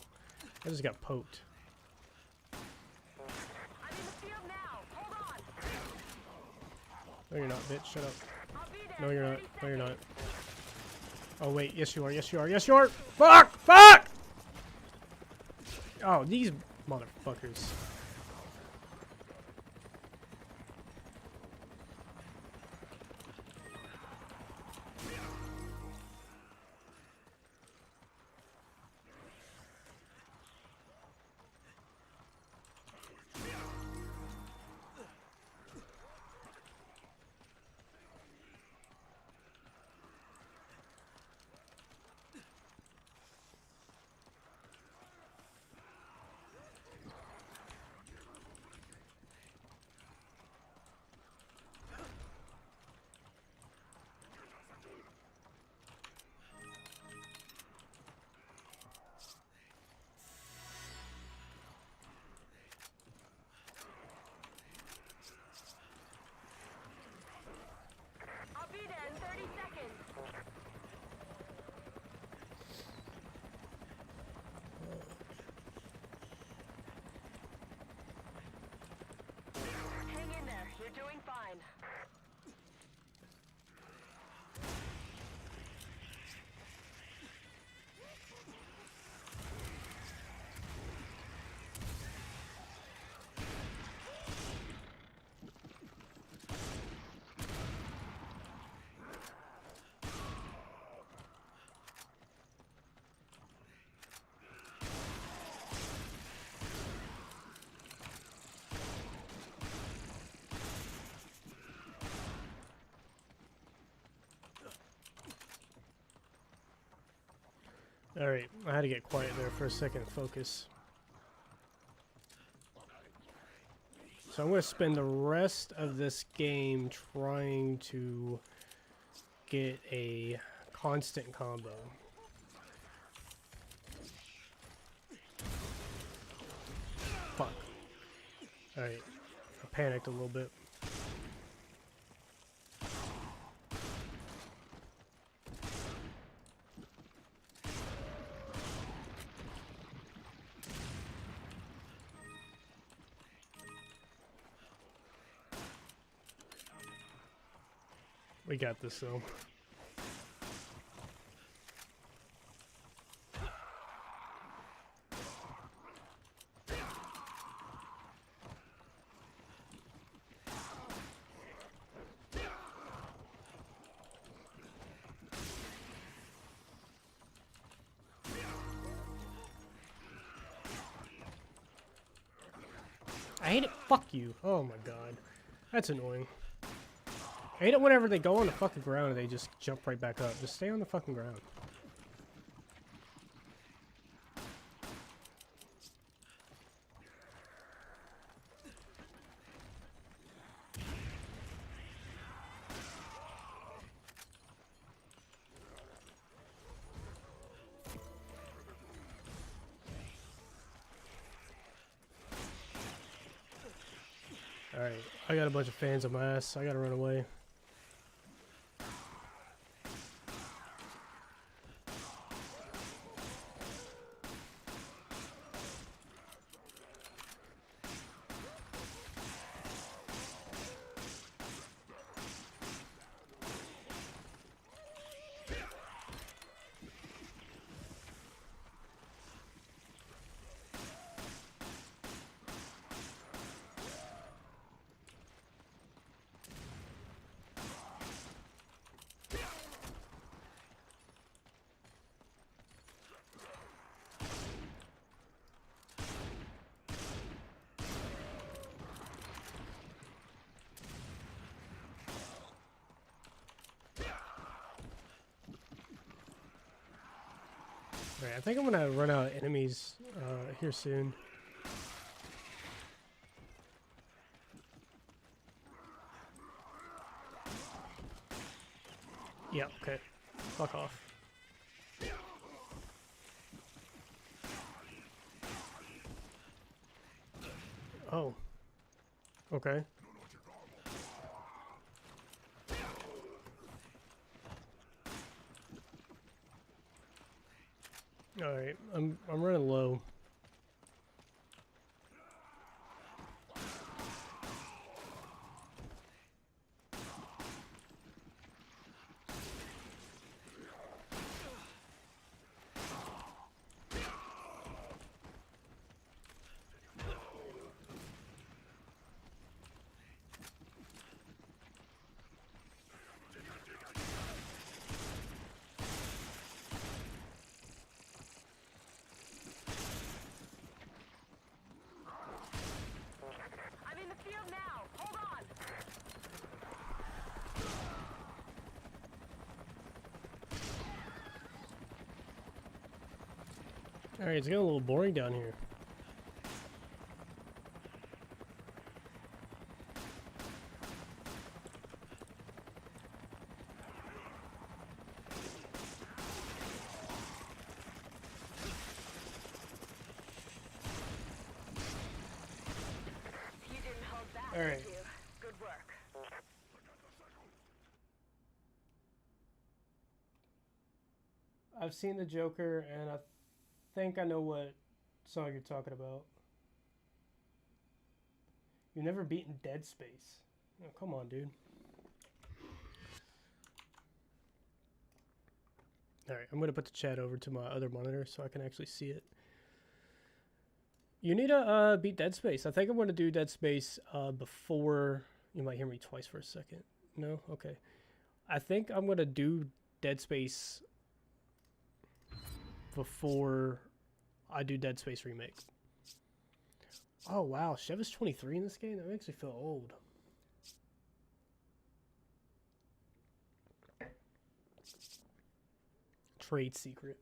I just got poked. I'm in the field now. Hold on. No, you're not, bitch. Shut up. No, you're not. No, you're not. Oh, wait. Yes, you are. Yes, you are. Yes, you are. Fuck! Fuck! Oh, these motherfuckers. I'll be there in 30 seconds. Hang in there. You're doing fine. Alright, I had to get quiet there for a second and focus. So I'm going to spend the rest of this game trying to get a constant combo. Fuck. Alright, I panicked a little bit. We got this though. I hate it. Fuck you. Oh my god. That's annoying. I hate it whenever they go on the fucking ground and they just jump right back up. Just stay on the fucking ground. Alright, I got a bunch of fans on my ass. I gotta run away. I think I'm gonna run out of enemies here soon. Yeah, okay. Fuck off. Oh. Okay. Alright, I'm running low. I'm in the field now. Hold on. Alright, it's getting a little boring down here. You didn't hold back, All right. did you? Good work. I've seen the Joker, and I think I know what song you're talking about. You've never beaten Dead Space. Oh, come on, dude. Alright, I'm going to put the chat over to my other monitor so I can actually see it. You need to beat Dead Space. I think I'm going to do Dead Space before... You might hear me twice for a second. No? Okay. I think I'm going to do Dead Space before I do Dead Space Remake. Oh, wow. Chev is 23 in this game? That makes me feel old. Trade secret.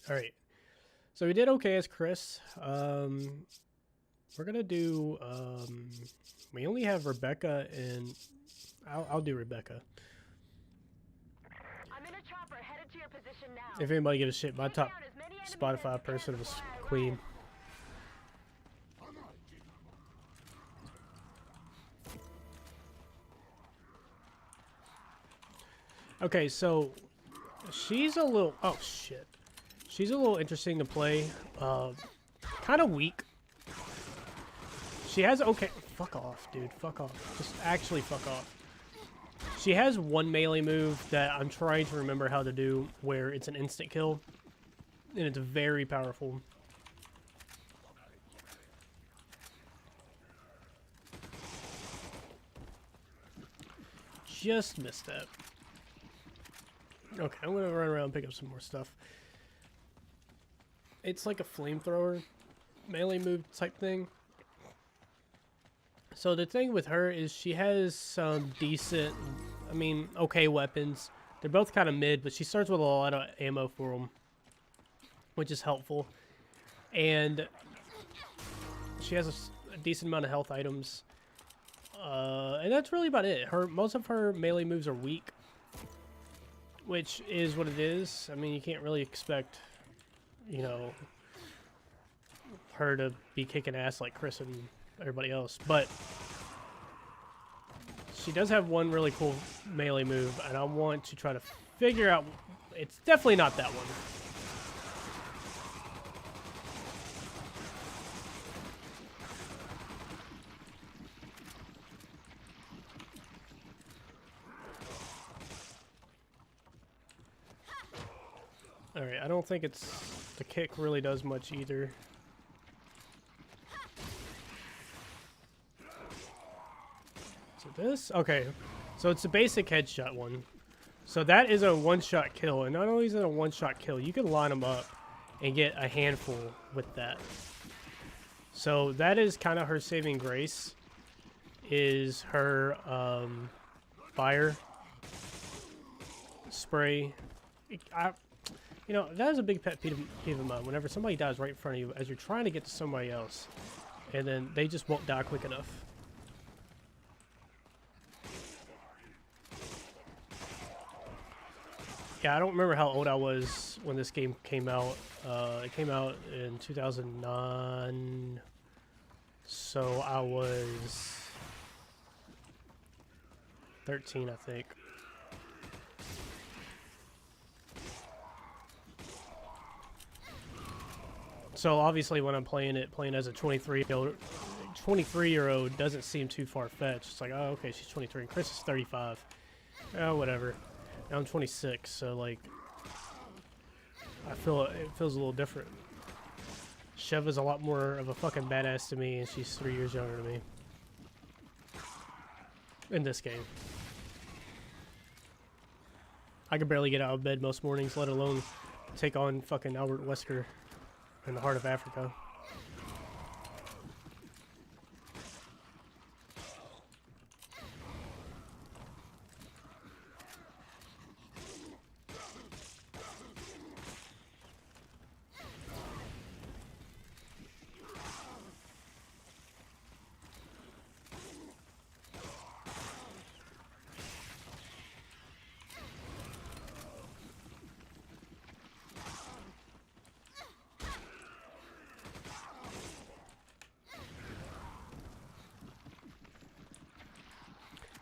Alright. So we did okay as Chris. We're going to do... we only have Rebecca and... I'll do Rebecca. I'm in a chopper headed to your position now. If anybody gives a shit, my Take top down as many enemies as Spotify you person can was before I Queen. arrive. Okay, so she's a little... Oh, shit. She's a little interesting to play. Kind of weak. She has... Okay, fuck off, dude. Fuck off. Just actually fuck off. She has one melee move that I'm trying to remember how to do, where it's an instant kill. And it's very powerful. Just missed that. Okay, I'm going to run around and pick up some more stuff. It's like a flamethrower melee move type thing. So the thing with her is she has some decent, I mean, okay weapons. They're both kind of mid, but she starts with a lot of ammo for them, which is helpful. And she has a decent amount of health items. And that's really about it. Most of her melee moves are weak, which is what it is. I mean, you can't really expect, you know, her to be kicking ass like Chris and everybody else. But she does have one really cool melee move, and I want to try to figure out... It's definitely not that one. Alright, I don't think it's... The kick really does much either. So this... Okay, so it's a basic headshot one. So that is a one-shot kill, and not only is it a one-shot kill, you can line them up and get a handful with that. So that is kind of her saving grace, is her fire. spray. You know, that is a big pet peeve of mine. Whenever somebody dies right in front of you, as you're trying to get to somebody else, and then they just won't die quick enough. Yeah, I don't remember how old I was when this game came out. It came out in 2009, so I was 13, I think. So obviously, when I'm playing as a 23-year-old doesn't seem too far-fetched. It's like, oh, okay, she's 23, and Chris is 35. Oh, whatever. Now I'm 26, so like, I feel it feels a little different. Chev is a lot more of a fucking badass to me, and she's 3 years younger than me. In this game. I can barely get out of bed most mornings, let alone take on fucking Albert Wesker in the heart of Africa.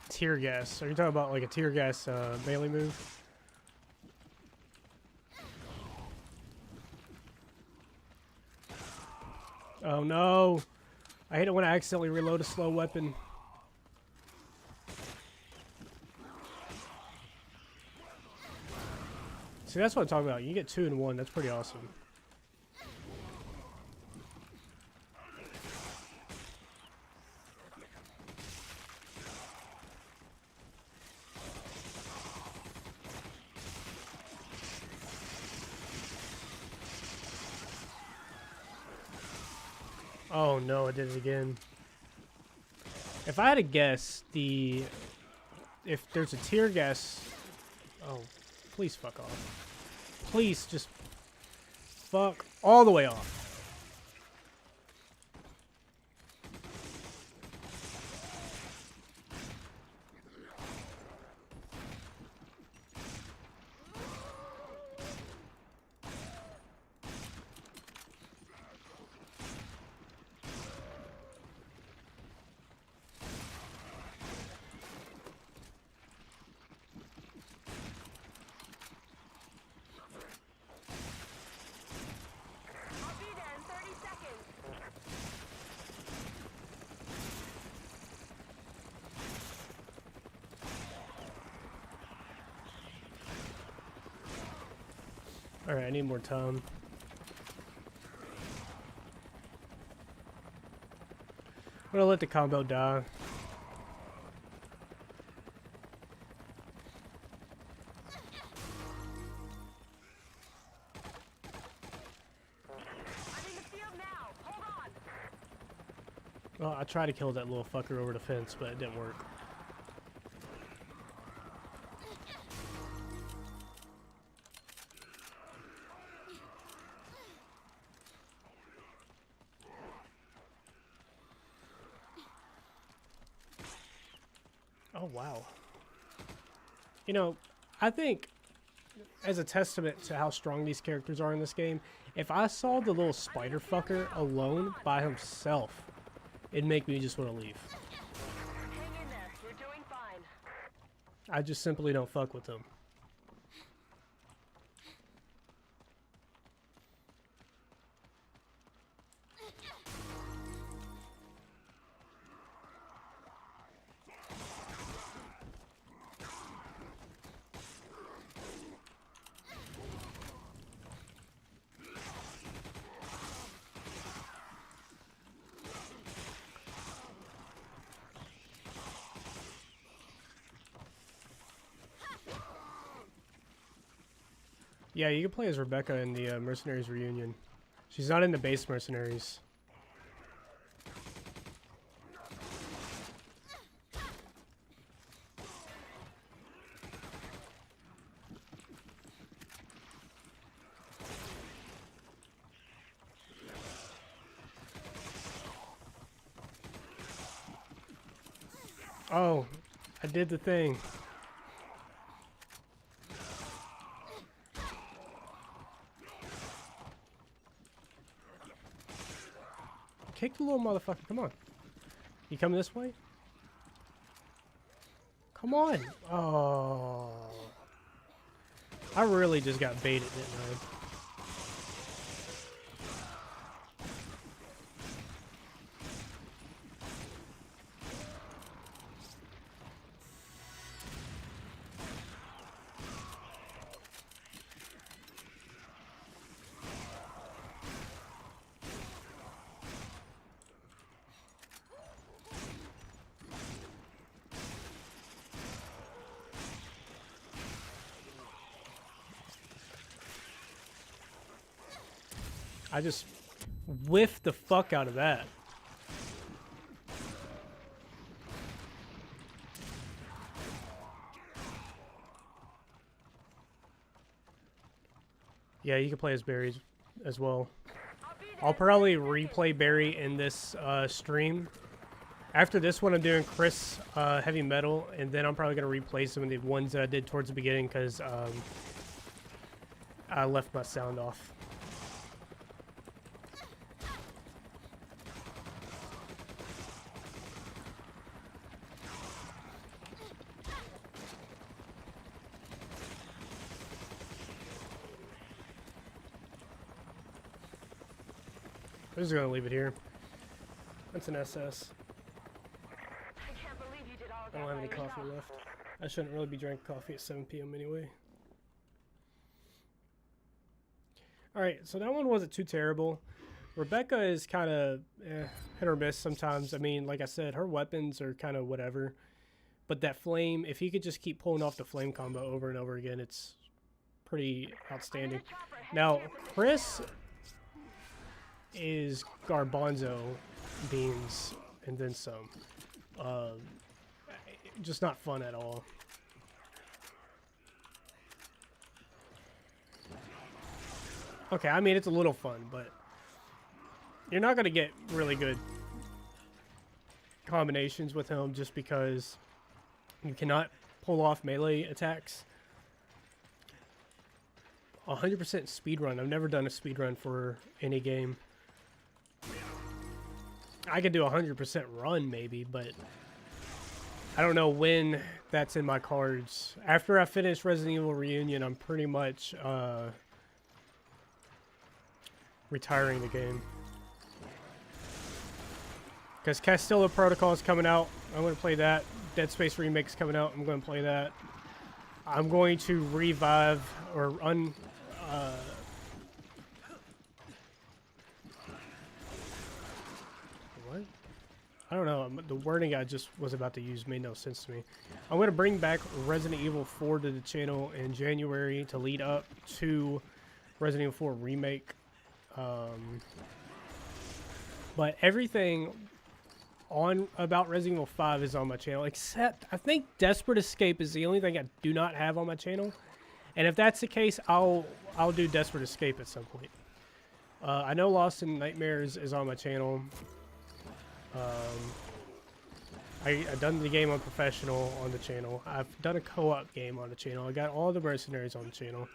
Tear gas. Are you talking about like a tear gas melee move? Oh no! I hate it when I accidentally reload a slow weapon. See, that's what I'm talking about. You get 2 in 1. That's pretty awesome. Oh no, I did it again. If I had to guess, if there's a tear gas... Oh, please fuck off. Please just fuck all the way off. Alright, I need more time. I'm gonna let the combo die. Well, I tried to kill that little fucker over the fence, but it didn't work. Oh, wow. You know, I think, as a testament to how strong these characters are in this game, if I saw the little spider fucker alone by himself, it'd make me just want to leave. Hang in there. You're doing fine. I just simply don't fuck with him. Yeah, you can play as Rebecca in the Mercenaries Reunion. She's not in the base Mercenaries. Oh, I did the thing. Kick the little motherfucker. Come on. You coming this way? Come on. Oh. I really just got baited, didn't I? I just whiffed the fuck out of that. Yeah, you can play as Barry as well. I'll probably replay Barry in this stream. After this one, I'm doing Chris Heavy Metal, and then I'm probably going to replay some of the ones that I did towards the beginning because I left my sound off. I'm just gonna leave it here. That's an SS. I can't believe you did all of I that don't have by any coffee yourself. left. I shouldn't really be drinking coffee at 7 p.m. anyway. Alright, so that one wasn't too terrible. Rebecca is kind of hit or miss sometimes. I mean, like I said, her weapons are kind of whatever. But that flame, if he could just keep pulling off the flame combo over and over again, it's pretty outstanding. Now, Chris is garbanzo beans and then some. Just not fun at all. Okay, I mean, it's a little fun, but you're not going to get really good combinations with him just because you cannot pull off melee attacks. 100% speedrun. I've never done a speedrun for any game. I could do a 100% run maybe, but I don't know when that's in my cards. After I finish Resident Evil Reunion, I'm pretty much retiring the game. Because Castillo Protocol is coming out. I'm going to play that. Dead Space Remake's coming out. I'm going to play that. I'm going to revive or what? I don't know. The wording I just was about to use made no sense to me. I'm going to bring back Resident Evil 4 to the channel in January to lead up to Resident Evil 4 Remake. But everything on about Resident Evil 5 is on my channel, except I think Desperate Escape is the only thing I do not have on my channel. And if that's the case, I'll do Desperate Escape at some point. I know Lost in Nightmares is on my channel. I've done the game on Professional on the channel. I've done a co-op game on the channel. I got all the Mercenaries on the channel.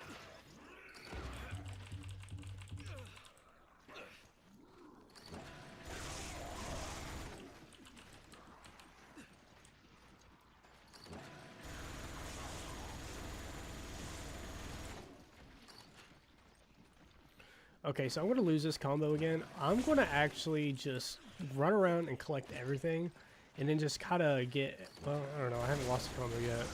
Okay, so I'm going to lose this combo again. I'm going to actually just run around and collect everything. And then just kind of get... Well, I don't know. I haven't lost a combo yet.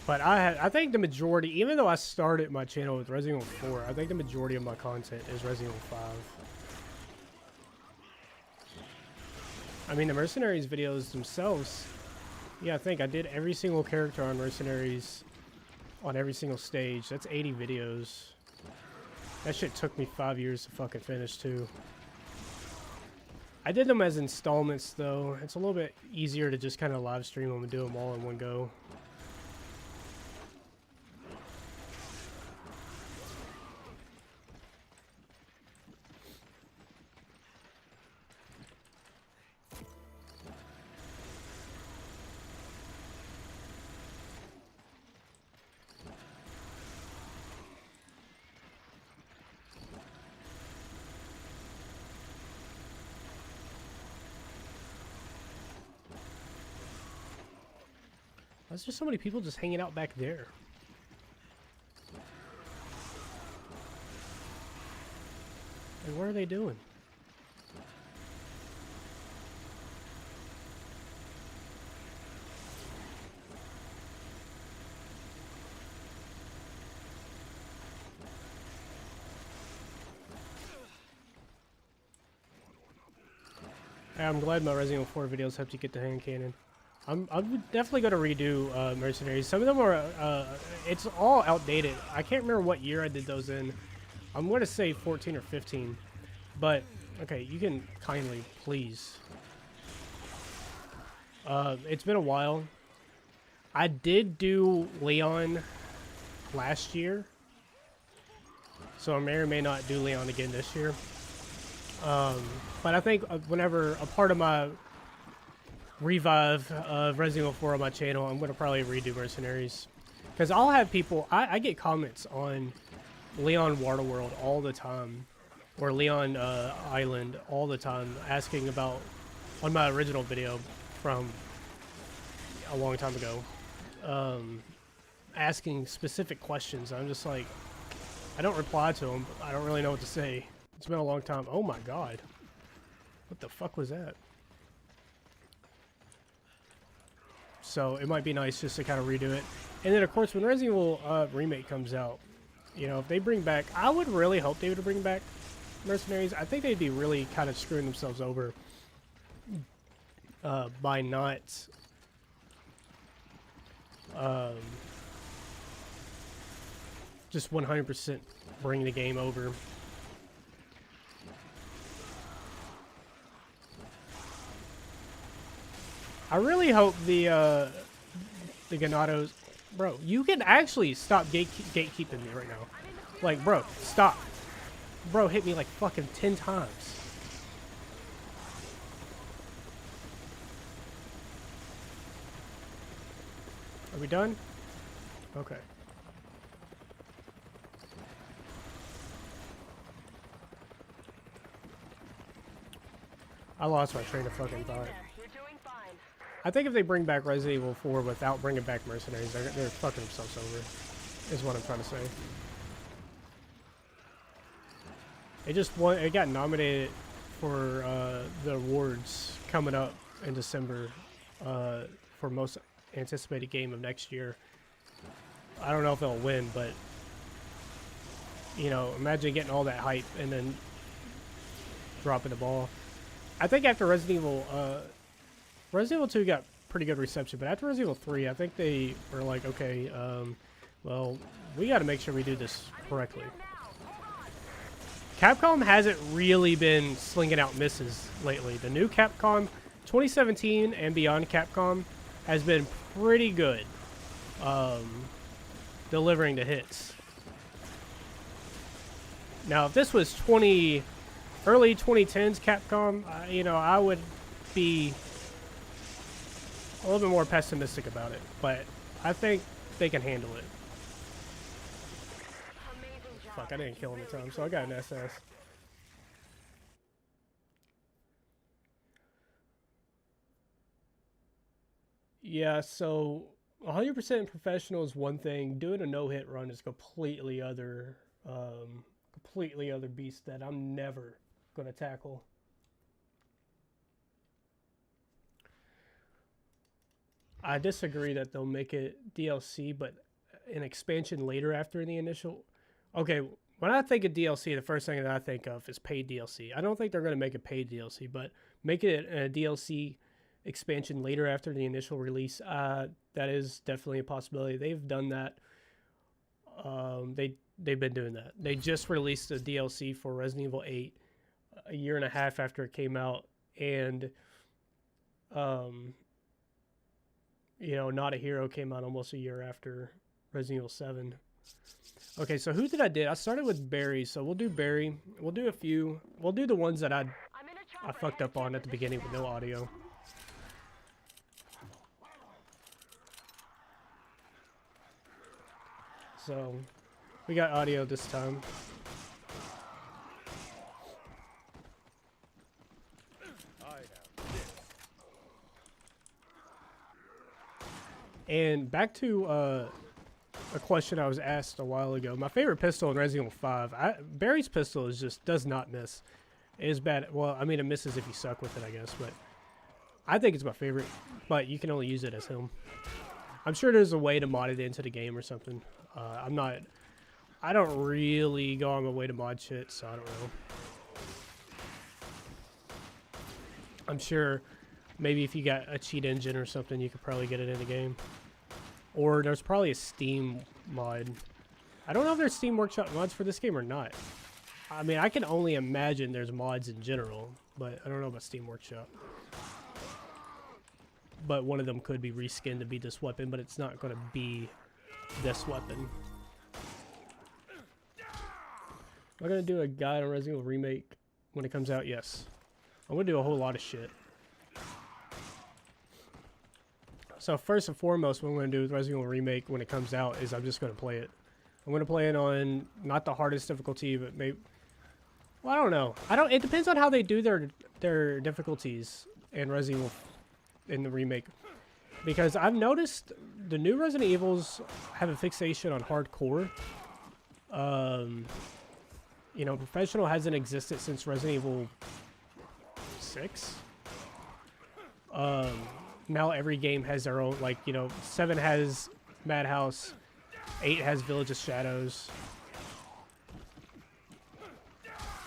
But I think the majority, even though I started my channel with Resident Evil 4, I think the majority of my content is Resident Evil 5. I mean, the Mercenaries videos themselves, yeah, I think I did every single character on Mercenaries on every single stage. That's 80 videos. That shit took me 5 years to fucking finish, too. I did them as installments, though. It's a little bit easier to just kind of live stream them and do them all in one go. There's just so many people just hanging out back there. Like, what are they doing? I'm glad my Resident Evil 4 videos helped you get the hand cannon. I'm definitely going to redo Mercenaries. Some of them are, it's all outdated. I can't remember what year I did those in. I'm going to say 14 or 15. But, okay, you can kindly, please. It's been a while. I did do Leon last year. So I may or may not do Leon again this year. But I think whenever a part of my revive of Resident Evil 4 on my channel, I'm going to probably redo Mercenaries. Because I'll have people, I get comments on Leon Waterworld all the time, or Leon Island all the time, asking about, on my original video from a long time ago, asking specific questions. I'm just like, I don't reply to them. I don't really know what to say. It's been a long time. Oh my god. What the fuck was that? So it might be nice just to kind of redo it. And then of course when Resident Evil Remake comes out, you know, if they bring back, I would really hope they would bring back Mercenaries. I think they'd be really kind of screwing themselves over by not just 100% bringing the game over. I really hope the Ganados, bro, you can actually stop gatekeeping me right now. Like, bro, stop. Bro hit me like fucking 10 times. Are we done? Okay. I lost my train of fucking thought. I think if they bring back Resident Evil 4 without bringing back Mercenaries, they're fucking themselves over, is what I'm trying to say. It got nominated for the awards coming up in December for most anticipated game of next year. I don't know if they'll win, but you know, imagine getting all that hype and then dropping the ball. I think after Resident Evil 2 got pretty good reception, but after Resident Evil 3, I think they were like, okay, well, we got to make sure we do this correctly. Capcom hasn't really been slinging out misses lately. The new Capcom, 2017 and beyond Capcom, has been pretty good delivering the hits. Now, if this was early 2010s Capcom, you know, I would be a little bit more pessimistic about it, but I think they can handle it. Fuck, I didn't kill him in time, so I got an SS. Yeah, so 100% professional is one thing. Doing a no-hit run is completely other beast that I'm never gonna tackle. I disagree that they'll make it DLC, but an expansion later after the initial. Okay, when I think of DLC, the first thing that I think of is paid DLC. I don't think they're going to make a paid DLC, but make it a DLC expansion later after the initial release. That is definitely a possibility. They've done that. They've been doing that. They just released a DLC for Resident Evil 8 a year and a half after it came out, and you know, Not a Hero came out almost a year after Resident Evil 7. Okay, so who did I did? I started with Barry, so we'll do Barry. We'll do a few. We'll do the ones that I fucked up on at the beginning with no audio. So we got audio this time. And back to a question I was asked a while ago. My favorite pistol in Resident Evil 5, Barry's pistol is just does not miss. It is bad. Well, I mean, it misses if you suck with it, I guess. But I think it's my favorite. But you can only use it as him. I'm sure there's a way to mod it into the game or something. I don't really go on my way to mod shit, so I don't know. I'm sure maybe if you got a cheat engine or something, you could probably get it in the game. Or there's probably a Steam mod. I don't know if there's Steam Workshop mods for this game or not. I mean, I can only imagine there's mods in general, but I don't know about Steam Workshop. But one of them could be reskinned to be this weapon, but it's not going to be this weapon. Am I going to do a guide on Resident Evil Remake when it comes out? Yes. I'm going to do a whole lot of shit. So first and foremost, what I'm going to do with Resident Evil Remake when it comes out is I'm just going to play it. I'm going to play it on not the hardest difficulty, but maybe... Well, I don't know. It depends on how they do their difficulties in Resident Evil in the remake. Because I've noticed the new Resident Evils have a fixation on hardcore. You know, professional hasn't existed since Resident Evil 6. Now every game has their own, like, you know, 7 has Madhouse, 8 has Village of Shadows.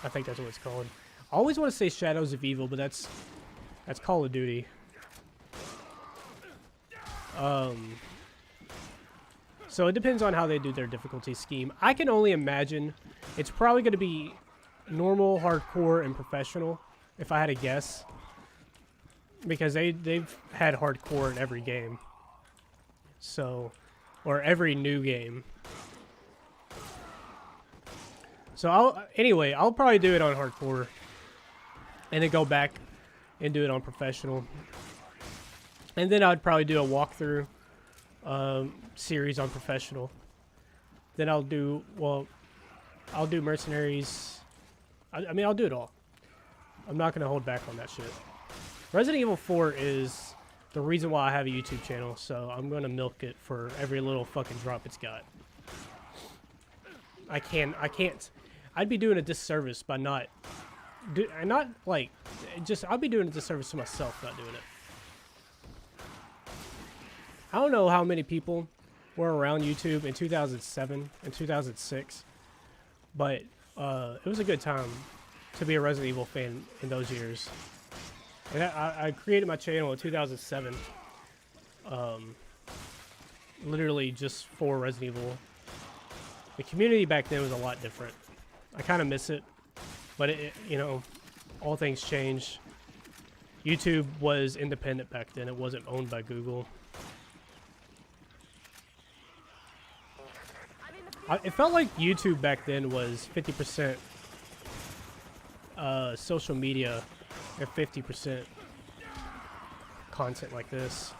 I think that's what it's called. I always want to say Shadows of Evil, but that's Call of Duty. So it depends on how they do their difficulty scheme. I can only imagine it's probably going to be normal, hardcore, and professional, if I had to guess. Because they've had hardcore in every game. So, or every new game. So I'll probably do it on hardcore. And then go back and do it on professional. And then I'd probably do a walkthrough series on professional. Then I'll do Mercenaries. I mean, I'll do it all. I'm not going to hold back on that shit. Resident Evil 4 is the reason why I have a YouTube channel, so I'm going to milk it for every little fucking drop it's got. I can't. I'd be doing a disservice by not I'd be doing a disservice to myself not doing it. I don't know how many people were around YouTube in 2007 and 2006, but it was a good time to be a Resident Evil fan in those years. And I created my channel in 2007, literally just for Resident Evil. The community back then was a lot different. I kind of miss it, but you know, all things change. YouTube was independent back then. It wasn't owned by Google. It felt like YouTube back then was 50% social media and 50% content like this.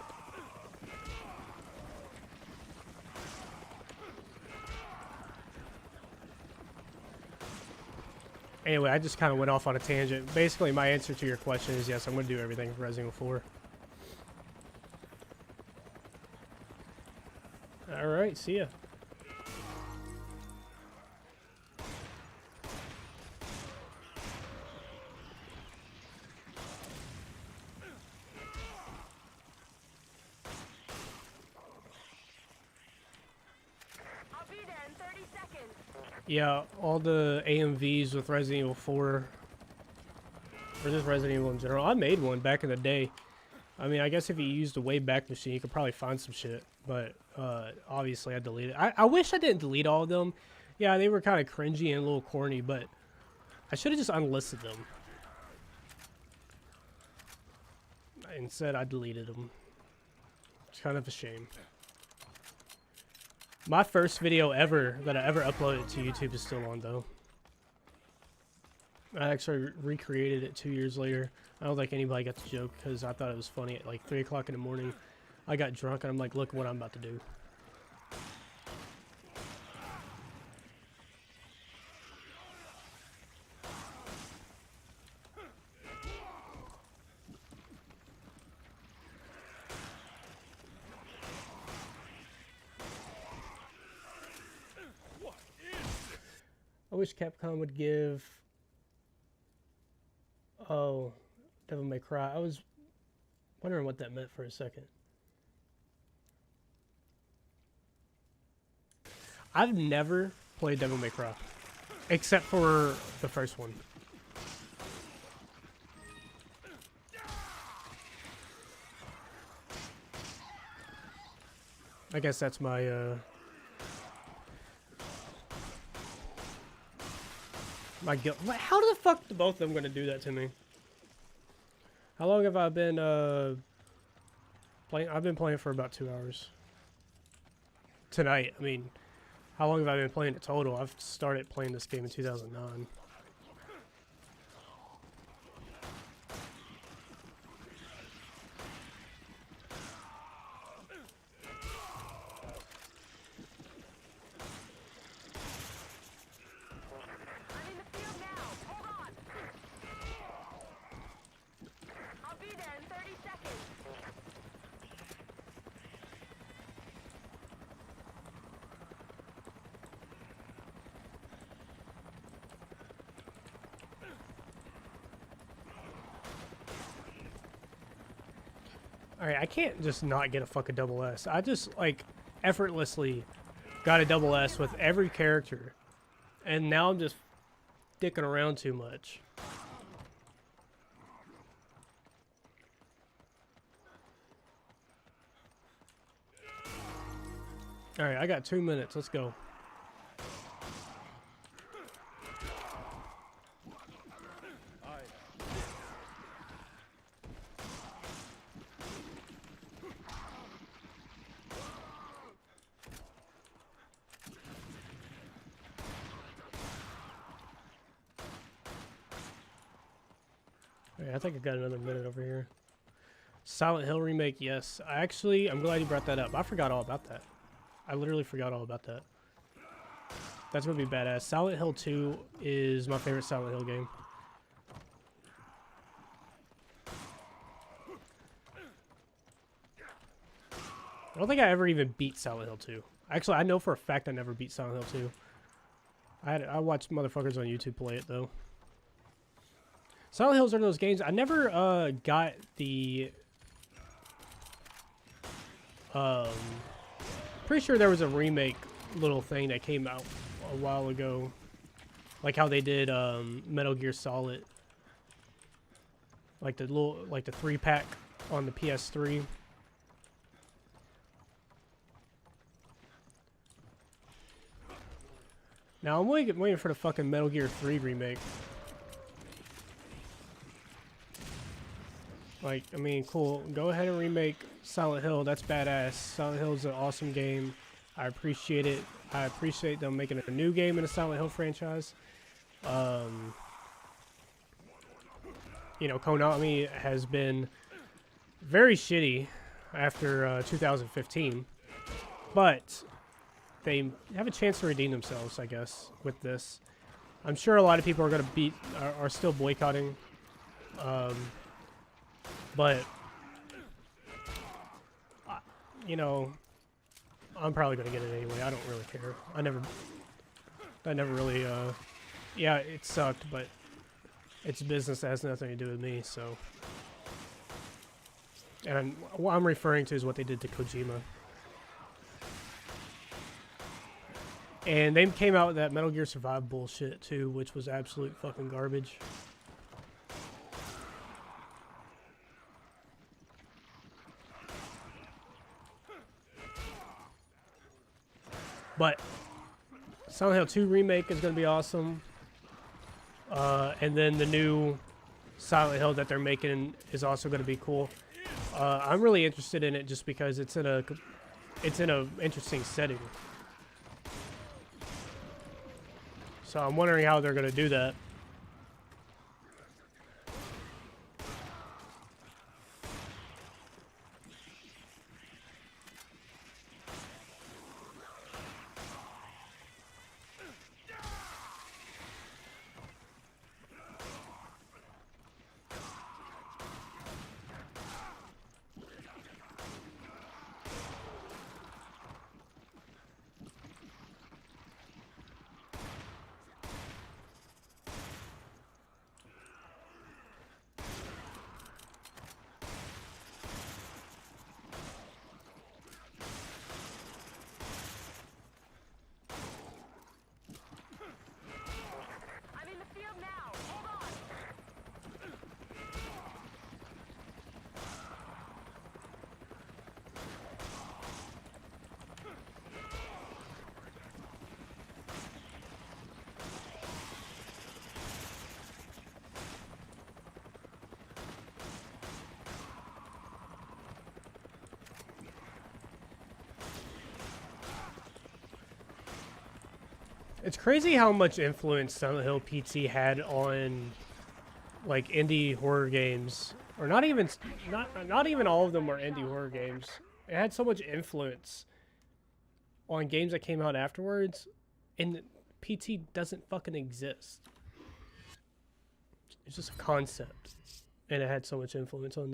Anyway, I just kind of went off on a tangent. Basically, my answer to your question is yes, I'm going to do everything for Resident Evil 4. Alright, see ya. Yeah, all the AMVs with Resident Evil 4, or just Resident Evil in general. I made one back in the day. I mean, I guess if you used the Wayback Machine, you could probably find some shit. But obviously, I deleted it. I wish I didn't delete all of them. Yeah, they were kind of cringy and a little corny, but I should have just unlisted them. Instead, I deleted them. It's kind of a shame. My first video ever that I ever uploaded to YouTube is still on, though. I actually recreated it 2 years later. I don't think anybody got the joke because I thought it was funny at like 3 o'clock in the morning. I got drunk and I'm like, look what I'm about to do. I wish Capcom would give... Oh, Devil May Cry. I was wondering what that meant for a second. I've never played Devil May Cry, except for the first one. I guess that's my, my guilt. How the fuck are both of them gonna do that to me? How long have I been playing? I've been playing for about 2 hours. Tonight, I mean, how long have I been playing it total? I've started playing this game in 2009. Alright, I can't just not get a fucking double S. I just, like, effortlessly got a double S with every character. And now I'm just dicking around too much. Alright, I got 2 minutes. Let's go. I think I got another minute over here. Silent Hill remake, yes. I'm glad you brought that up. I forgot all about that. I literally forgot all about that. That's gonna be badass. Silent Hill 2 is my favorite Silent Hill game. I don't think I ever even beat Silent Hill 2. Actually, I know for a fact I never beat Silent Hill 2. I watched motherfuckers on YouTube play it, though. Silent Hills are those games. I never got the... pretty sure there was a remake little thing that came out a while ago. Like how they did Metal Gear Solid. Like the 3-pack on the PS3. Now I'm waiting for the fucking Metal Gear 3 remake. Like, I mean, cool. Go ahead and remake Silent Hill. That's badass. Silent Hill is an awesome game. I appreciate it. I appreciate them making a new game in the Silent Hill franchise. You know, Konami has been very shitty after 2015. But they have a chance to redeem themselves, I guess, with this. I'm sure a lot of people are going to are still boycotting. But, you know, I'm probably going to get it anyway. I don't really care. I never really, yeah, it sucked, but it's business that has nothing to do with me, so. And what I'm referring to is what they did to Kojima. And they came out with that Metal Gear Survive bullshit, too, which was absolute fucking garbage. But Silent Hill 2 remake is going to be awesome. And then the new Silent Hill that they're making is also going to be cool. I'm really interested in it just because it's in a interesting setting. So I'm wondering how they're gonna do that. I'm in the field now. Hold on. It's crazy how much influence Silent Hill PT had on like indie horror games, or not even all of them were indie horror games. It had so much influence on games that came out afterwards, and PT doesn't fucking exist. It's just a concept, and it had so much influence on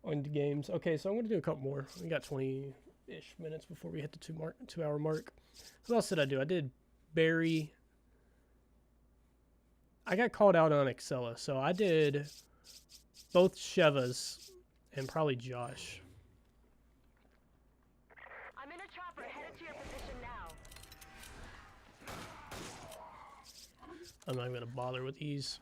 the games. Okay, so I'm gonna do a couple more. We got 20-ish minutes before we hit the 2-hour mark. What else did I do? I did Barry. I got called out on Excella, so I did both Shevas and probably Josh. I'm in a chopper headed to your position now. I'm not even gonna bother with these.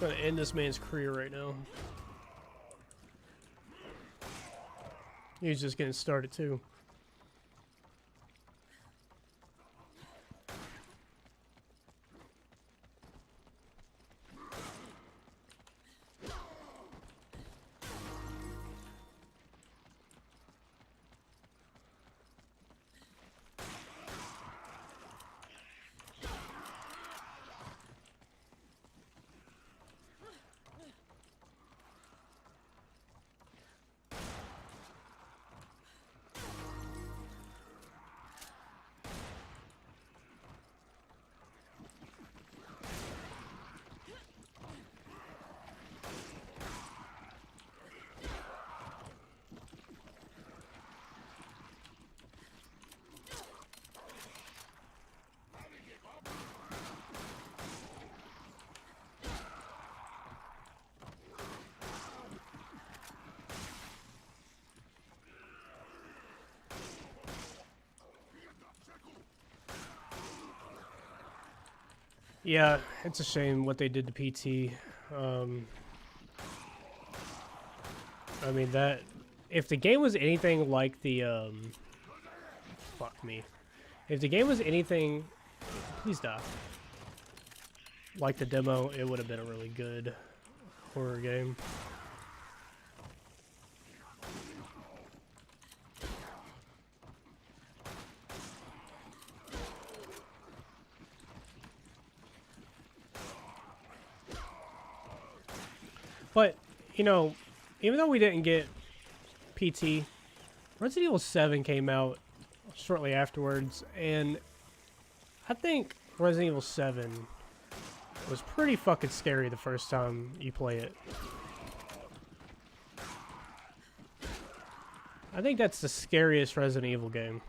I'm gonna end this man's career right now. He's just getting started too. Yeah, it's a shame what they did to PT. I mean, that if the game was anything like the fuck me, if the game was anything, please die, like the demo, it would have been a really good horror game. But, you know, even though we didn't get PT, Resident Evil 7 came out shortly afterwards, and I think Resident Evil 7 was pretty fucking scary the first time you play it. I think that's the scariest Resident Evil game.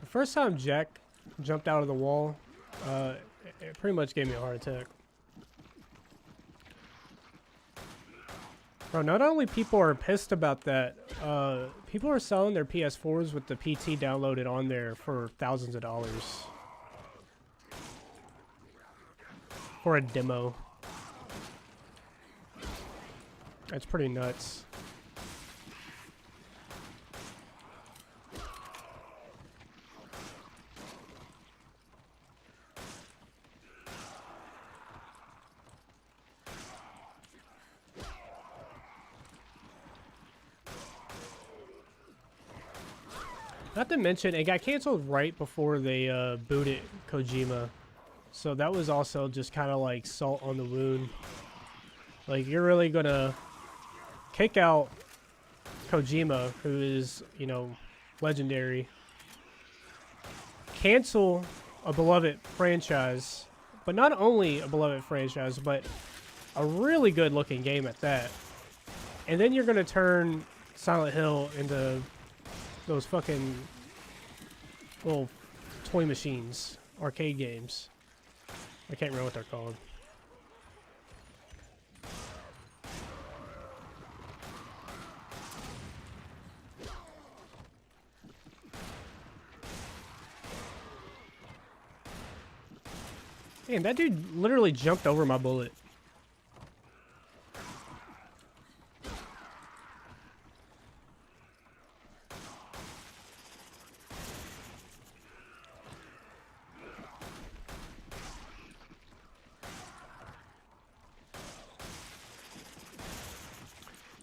The first time Jack jumped out of the wall, it pretty much gave me a heart attack. Bro, not only people are pissed about that, people are selling their PS4s with the PT downloaded on there for thousands of dollars. for a demo. That's pretty nuts. Not to mention, it got canceled right before they booted Kojima. So that was also just kind of like salt on the wound. Like, you're really gonna kick out Kojima, who is, you know, legendary. Cancel a beloved franchise. But not only a beloved franchise, but a really good looking game at that. And then you're gonna turn Silent Hill into those fucking little toy machines, arcade games. I can't remember what they're called. Damn, that dude literally jumped over my bullet.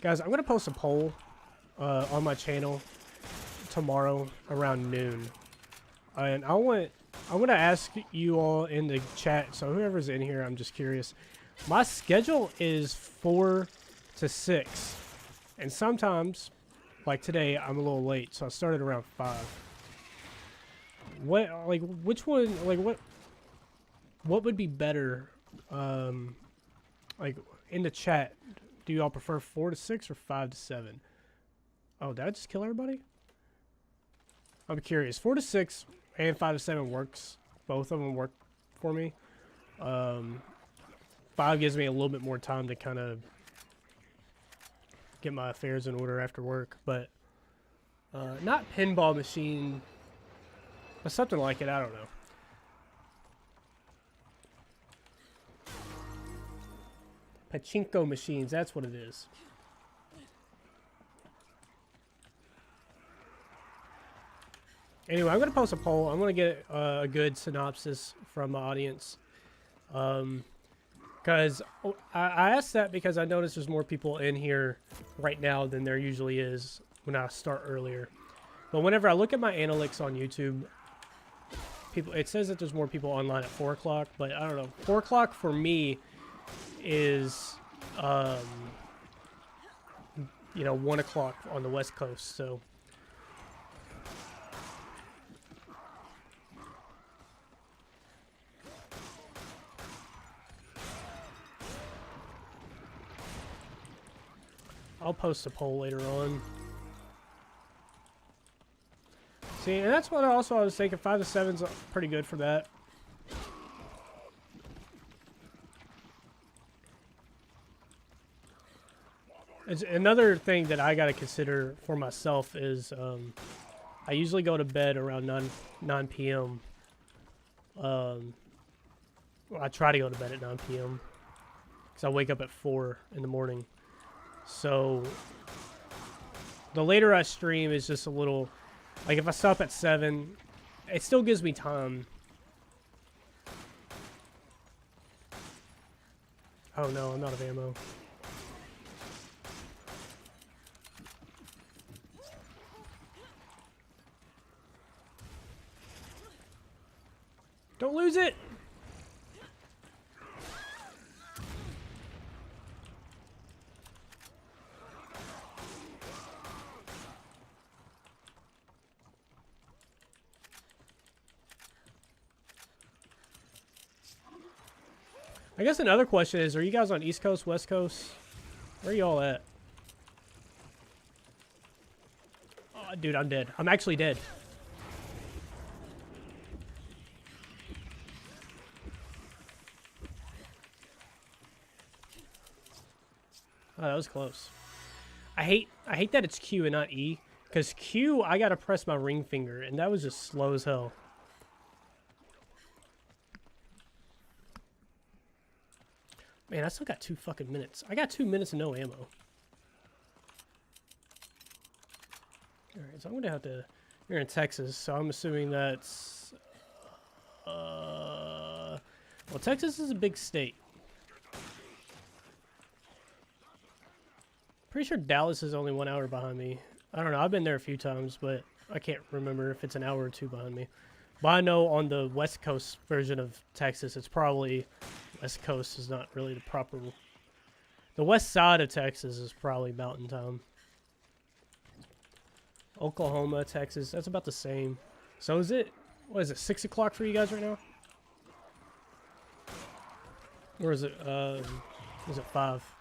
Guys, I'm going to post a poll on my channel tomorrow around noon. And I'm going to ask you all in the chat, so whoever's in here, I'm just curious. My schedule is 4 to 6. And sometimes, like today, I'm a little late, so I started around 5. Which one, what would be better, like, in the chat? Do y'all prefer 4 to 6 or 5 to 7? Oh, did I just kill everybody? I'm curious. 4 to 6 and 5 to 7 works. Both of them work for me. 5 gives me a little bit more time to kind of get my affairs in order after work. But not pinball machine. But something like it. I don't know. Pachinko machines, that's what it is. Anyway, I'm going to post a poll. I'm going to get a good synopsis from the audience. Because I asked that because I noticed there's more people in here right now than there usually is when I start earlier. But whenever I look at my analytics on YouTube, it says that there's more people online at 4 o'clock. But I don't know. 4 o'clock for me is 1 o'clock on the West Coast, so I'll post a poll later on. See, and that's what I was thinking. 5 to 7's pretty good for that. Another thing that I got to consider for myself is I usually go to bed around 9 p.m. Well, I try to go to bed at 9 p.m. because I wake up at 4 in the morning. So the later I stream is just a little... Like if I stop at 7, it still gives me time. Oh no, I'm out of ammo. Don't lose it! I guess another question is, are you guys on East Coast, West Coast? Where are y'all at? Oh, dude, I'm dead. I'm actually dead. Oh, that was close. I hate that it's Q and not E. Because Q, I gotta press my ring finger, and that was just slow as hell. Man, I still got 2 fucking minutes. I got 2 minutes and no ammo. Alright, so I'm gonna have to... You're in Texas, so I'm assuming that's... well, Texas is a big state. Pretty sure Dallas is only 1 hour behind me. I don't know, I've been there a few times, but I can't remember if it's an hour or 2 behind me. But I know on the West Coast version of Texas, it's probably... West Coast is not really the proper... The west side of Texas is probably Mountain Time. Oklahoma, Texas, that's about the same. So is it... What is it, 6 o'clock for you guys right now? Or is it 5?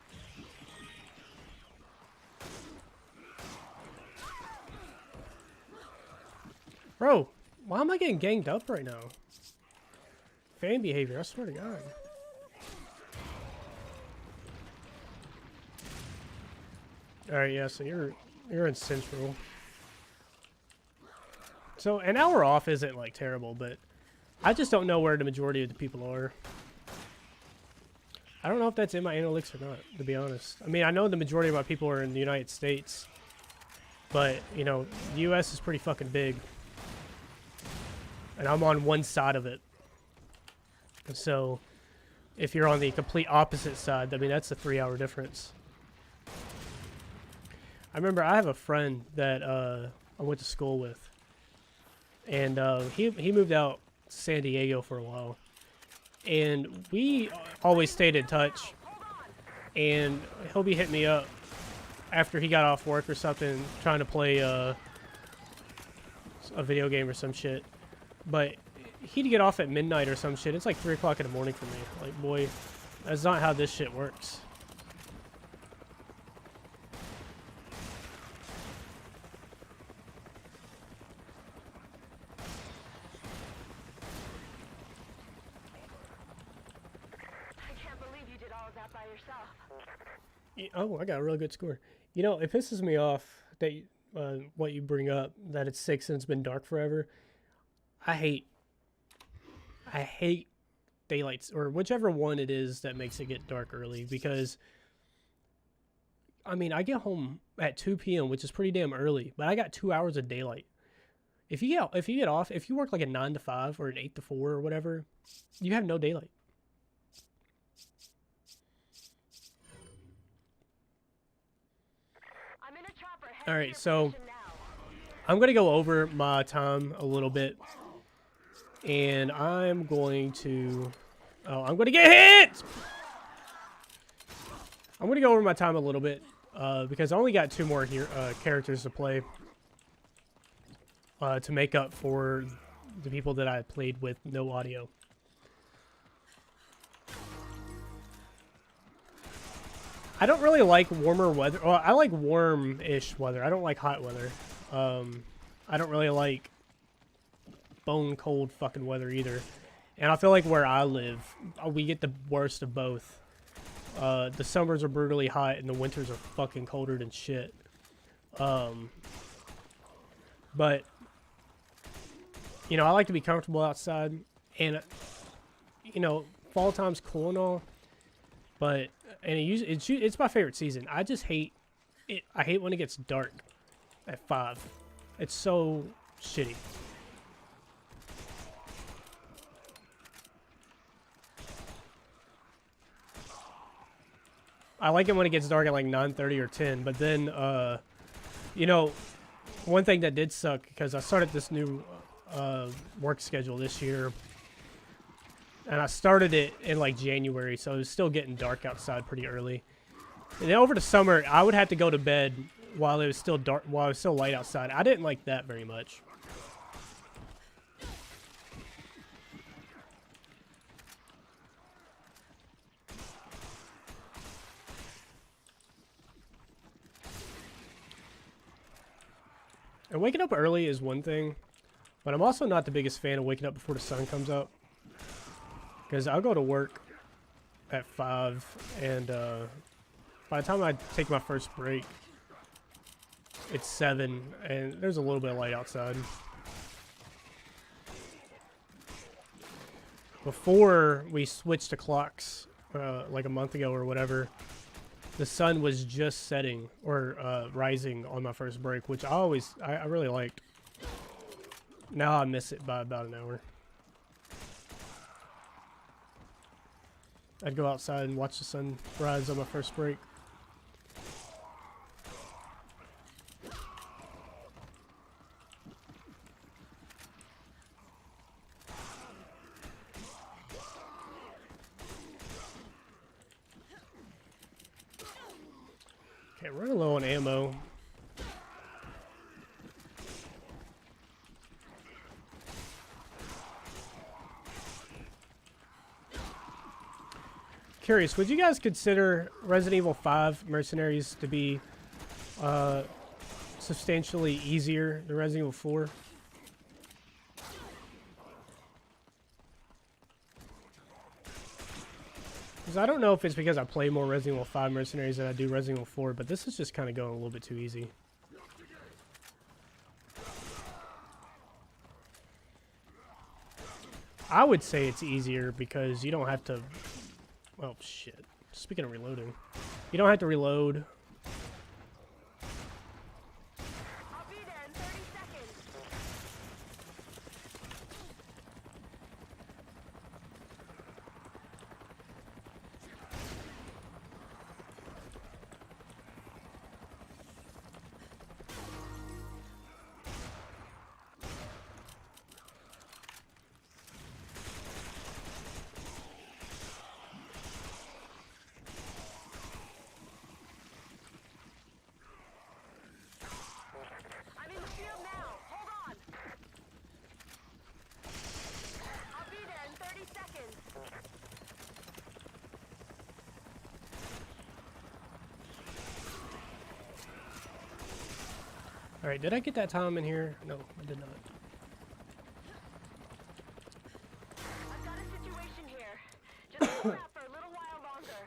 Bro, why am I getting ganged up right now? Fan behavior, I swear to God. Alright, yeah, so you're in Central. So an hour off isn't like terrible, but I just don't know where the majority of the people are. I don't know if that's in my analytics or not, to be honest. I mean, I know the majority of my people are in the United States, but, you know, the U.S. is pretty fucking big. And I'm on one side of it. So, if you're on the complete opposite side, I mean, that's a 3-hour difference. I remember I have a friend that I went to school with. And he moved out to San Diego for a while. And we always stayed in touch. And he'll be hitting me up after he got off work or something, trying to play a video game or some shit. But he'd get off at midnight or some shit. It's like 3 o'clock in the morning for me. Like, boy, that's not how this shit works. Oh, I got a really good score. You know, it pisses me off that what you bring up, that it's 6 and it's been dark forever. I hate daylights, or whichever one it is that makes it get dark early, because I mean, I get home at 2 p.m., which is pretty damn early, but I got 2 hours of daylight. If you work like a 9 to 5 or an 8 to 4 or whatever, you have no daylight. All right, so I'm going to go over my time a little bit, and I'm going to... Oh, I'm going to get hit! I'm going to go over my time a little bit, because I only got 2 more characters to play to make up for the people that I played with no audio. I don't really like warmer weather. Well, I like warm-ish weather. I don't like hot weather. I don't really like bone-cold fucking weather either. And I feel like where I live, we get the worst of both. The summers are brutally hot, and the winters are fucking colder than shit. But, you know, I like to be comfortable outside. And, you know, fall time's cool and all. But... And it's my favorite season. I just hate it. I hate when it gets dark at 5. It's so shitty. I like it when it gets dark at like 9:30 or 10. But then, you know, one thing that did suck, because I started this new work schedule this year. And I started it in like January, so it was still getting dark outside pretty early. And then over the summer, I would have to go to bed while it was still dark, while it was still light outside. I didn't like that very much. And waking up early is one thing, but I'm also not the biggest fan of waking up before the sun comes up. Because I'll go to work at 5, and by the time I take my first break, it's 7, and there's a little bit of light outside. Before we switched to clocks, like a month ago or whatever, the sun was just setting or rising on my first break, which I really liked. Now I miss it by about an hour. I'd go outside and watch the sun rise on my first break. Okay, running low on ammo. Curious, would you guys consider Resident Evil 5 Mercenaries to be substantially easier than Resident Evil 4? Because I don't know if it's because I play more Resident Evil 5 Mercenaries than I do Resident Evil 4, but this is just kind of going a little bit too easy. I would say it's easier because you don't have to... Oh, shit. Speaking of reloading, you don't have to reload. I'll be there in 30 seconds. I'm in the field now. Hold on. I'll be there in 30 seconds. Alright, did I get that time in here? No, I did not. I've got a situation here. Just hold out for a little while longer.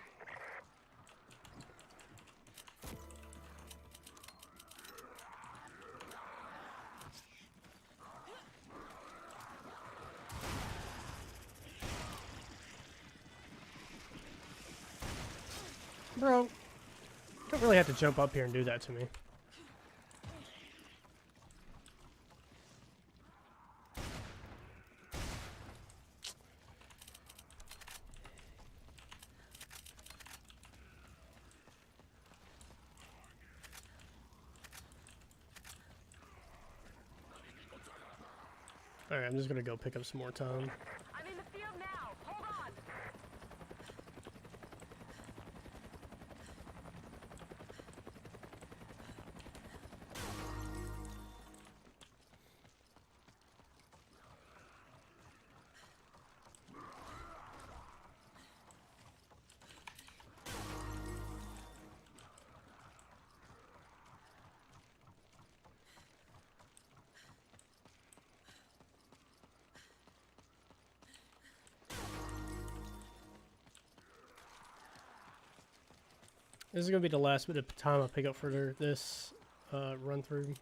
Bro, you don't really have to jump up here and do that to me. Alright, I'm just gonna go pick up some more time. I'm in the field now. Hold on. This is gonna be the last bit of time I pick up for this run through.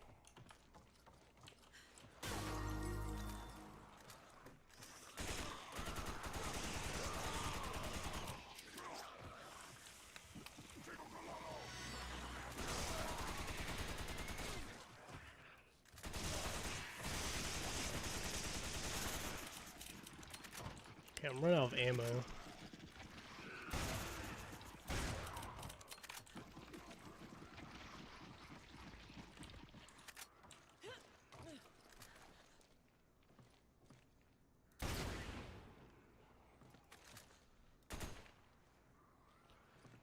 Okay, I'm running out of ammo.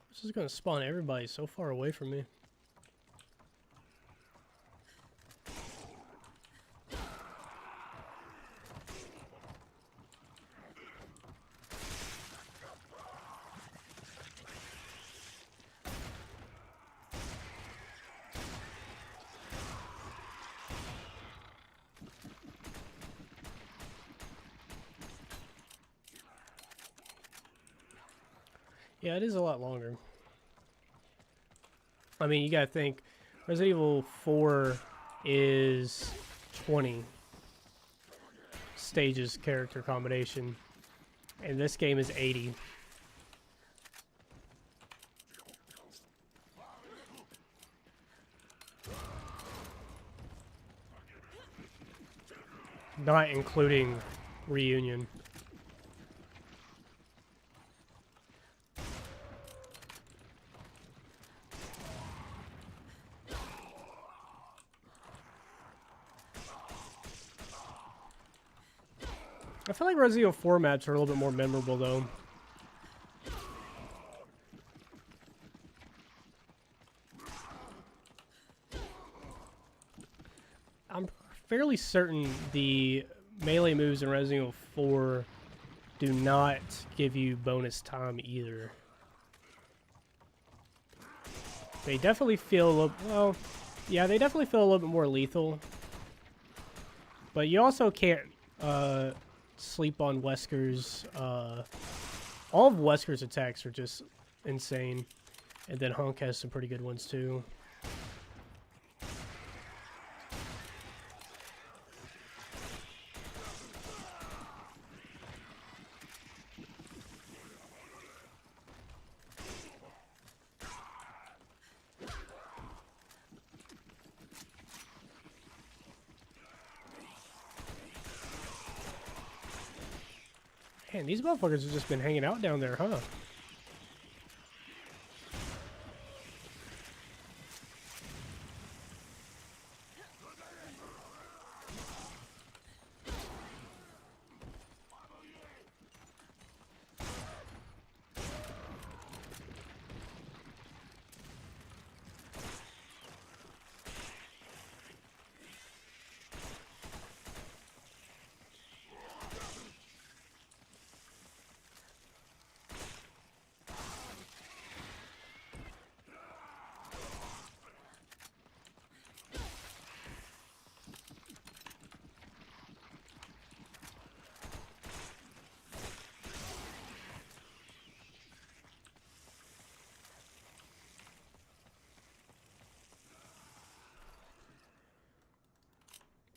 This is gonna spawn everybody so far away from me. Yeah, it is a lot longer. I mean, you gotta think, Resident Evil 4 is 20 stages character combination, and this game is 80. not including Reunion. I feel like Resident Evil 4 maps are a little bit more memorable, though. I'm fairly certain the melee moves in Resident Evil 4 do not give you bonus time either. They definitely feel a little... Well, yeah, they definitely feel a little bit more lethal. But you also can't... sleep on Wesker's, all of Wesker's attacks are just insane. And then Hunk has some pretty good ones too. Man, these motherfuckers have just been hanging out down there, huh?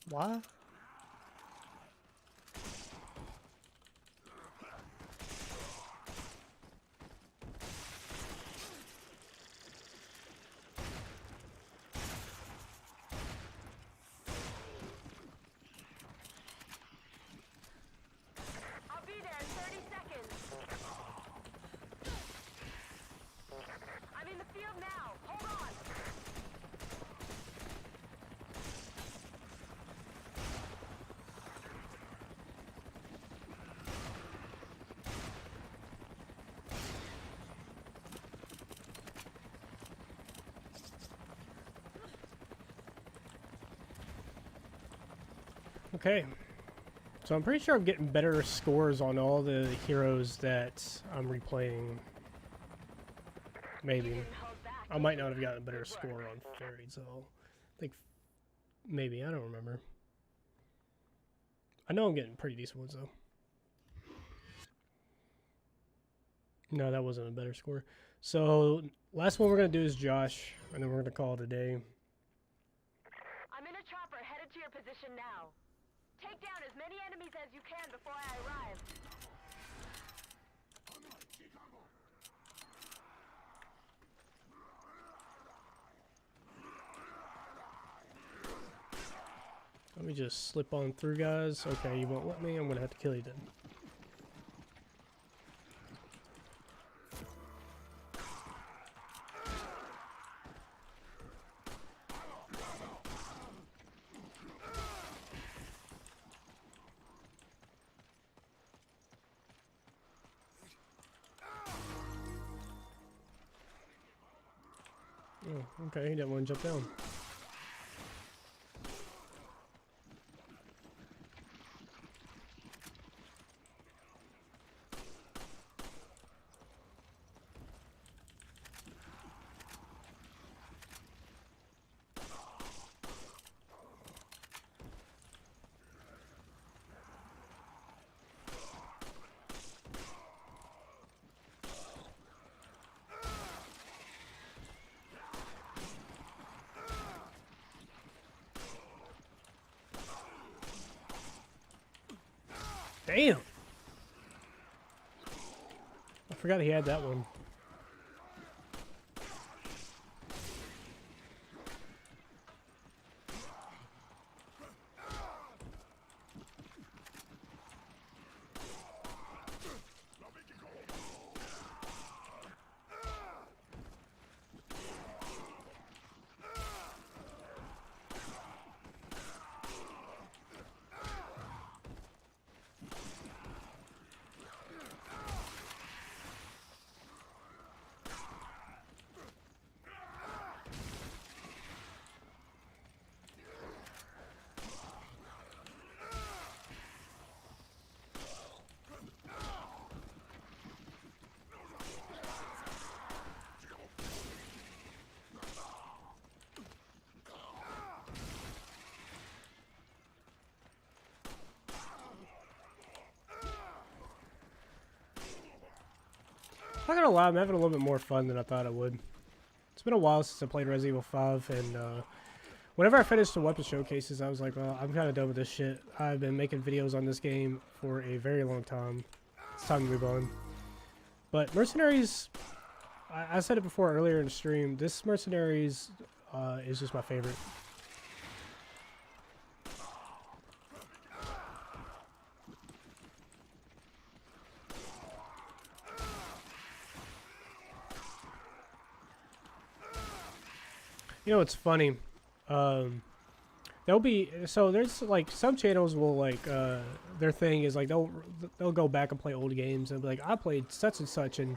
Why? I'll be there in 30 seconds. I'm in the field now. Hold on. Okay. So I'm pretty sure I'm getting better scores on all the heroes that I'm replaying. Maybe. I might not have gotten a better score on Fairy, so I think maybe, I don't remember. I know I'm getting pretty decent ones though. No, that wasn't a better score. So last one we're gonna do is Josh, and then we're gonna call it a day. I'm in a chopper headed to your position now. Take down as many enemies as you can before I arrive. Let me just slip on through, guys. Okay, you won't let me. I'm gonna have to kill you then. Oh, okay, he didn't want to jump down. Damn! I forgot he had that one. not gonna lie, I'm having a little bit more fun than I thought I would. It's been a while since I played Resident Evil 5, and whenever I finished the weapon showcases, I was like, well, I'm kind of done with this shit. I've been making videos on this game for a very long time. It's time to move on. But Mercenaries, I said it before earlier in the stream, this Mercenaries is just my favorite. You know, it's funny. There'll be, so there's like some channels will like their thing is like they'll go back and play old games and be like, I played such and such in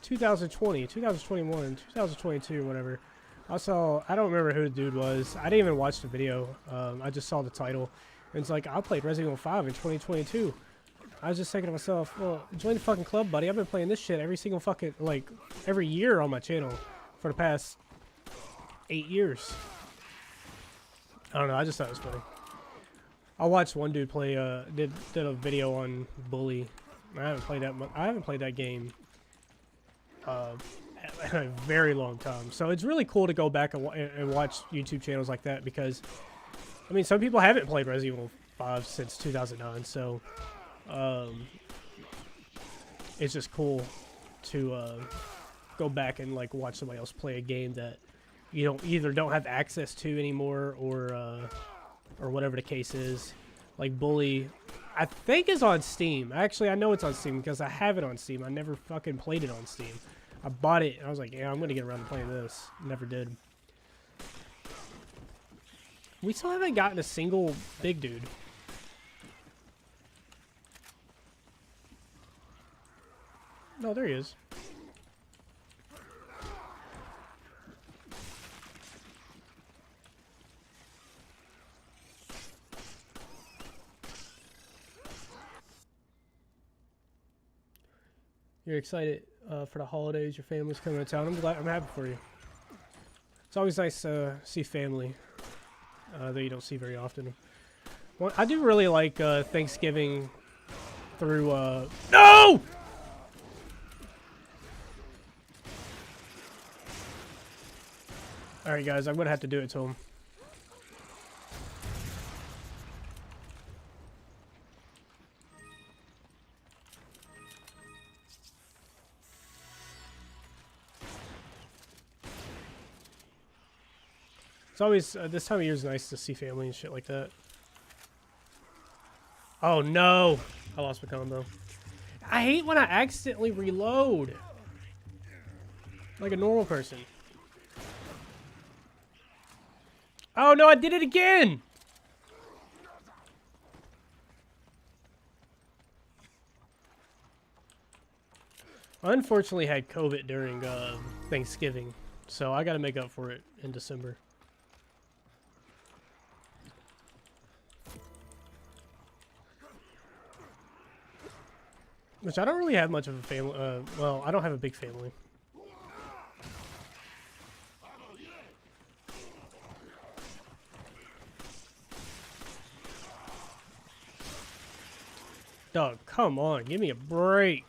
2020, 2021, 2022, whatever. I don't remember who the dude was. I didn't even watch the video. I just saw the title. And it's like, I played Resident Evil 5 in 2022. I was just thinking to myself, well, join the fucking club, buddy. I've been playing this shit every single fucking, like, every year on my channel for the past 8 years. I don't know. I just thought it was funny. I watched one dude play. Did a video on Bully. I haven't played that. I haven't played that game. In a very long time. So it's really cool to go back and watch YouTube channels like that because, I mean, some people haven't played Resident Evil 5 since 2009. So, it's just cool to go back and like watch somebody else play a game that you don't have access to anymore, or whatever the case is. Like Bully, I think is on Steam. Actually, I know it's on Steam because I have it on Steam. I never fucking played it on Steam. I bought it and I was like, yeah, I'm gonna get around to playing this. Never did. We still haven't gotten a single big dude. No, there he is. You're excited for the holidays. Your family's coming to town. I'm happy for you. It's always nice to see family that you don't see very often. Well, I do really like Thanksgiving through. No! All right, guys. I'm gonna have to do it to him. It's always, this time of year is nice to see family and shit like that. Oh no! I lost my combo. I hate when I accidentally reload. Like a normal person. Oh no, I did it again! I unfortunately had COVID during Thanksgiving, so I gotta make up for it in December. Which I don't really have much of a family. Well, I don't have a big family. Dog, come on, give me a break.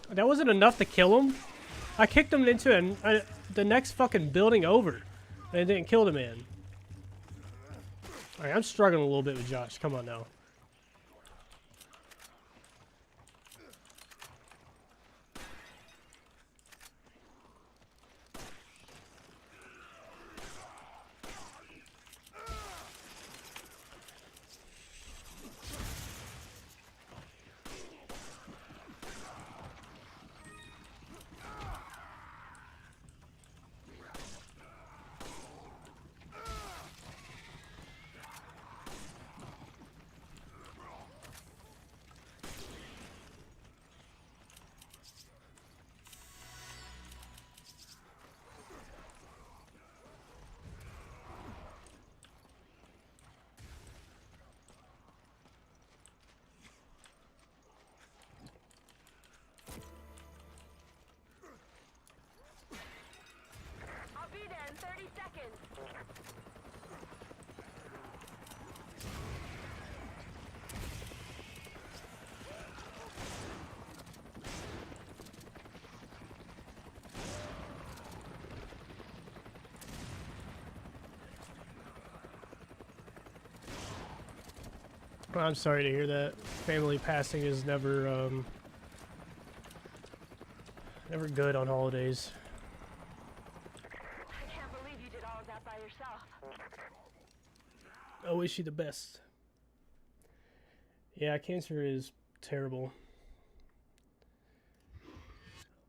That wasn't enough to kill him? I kicked him into the next fucking building over. And it didn't kill the man. Alright, I'm struggling a little bit with Josh. Come on now. Well, I'm sorry to hear that. Family passing is never good on holidays. I can't believe you did all of that by yourself. I wish you the best. Yeah, cancer is terrible.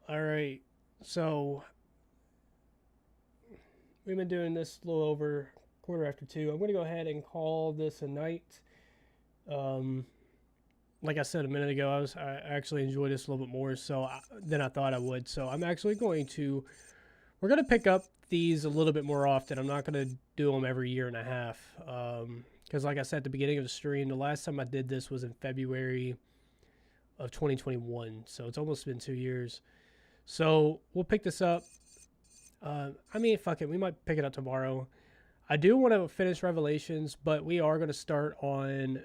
Alright, so we've been doing this a little over 2:15. I'm going to go ahead and call this a night. Like I said a minute ago, I actually enjoyed this a little bit more than I thought I would. So I'm actually we're going to pick up these a little bit more often. I'm not going to do them every year and a half. Because like I said at the beginning of the stream, the last time I did this was in February of 2021. So it's almost been 2 years. So we'll pick this up. I mean, fuck it. We might pick it up tomorrow. I do want to finish Revelations, but we are going to start on...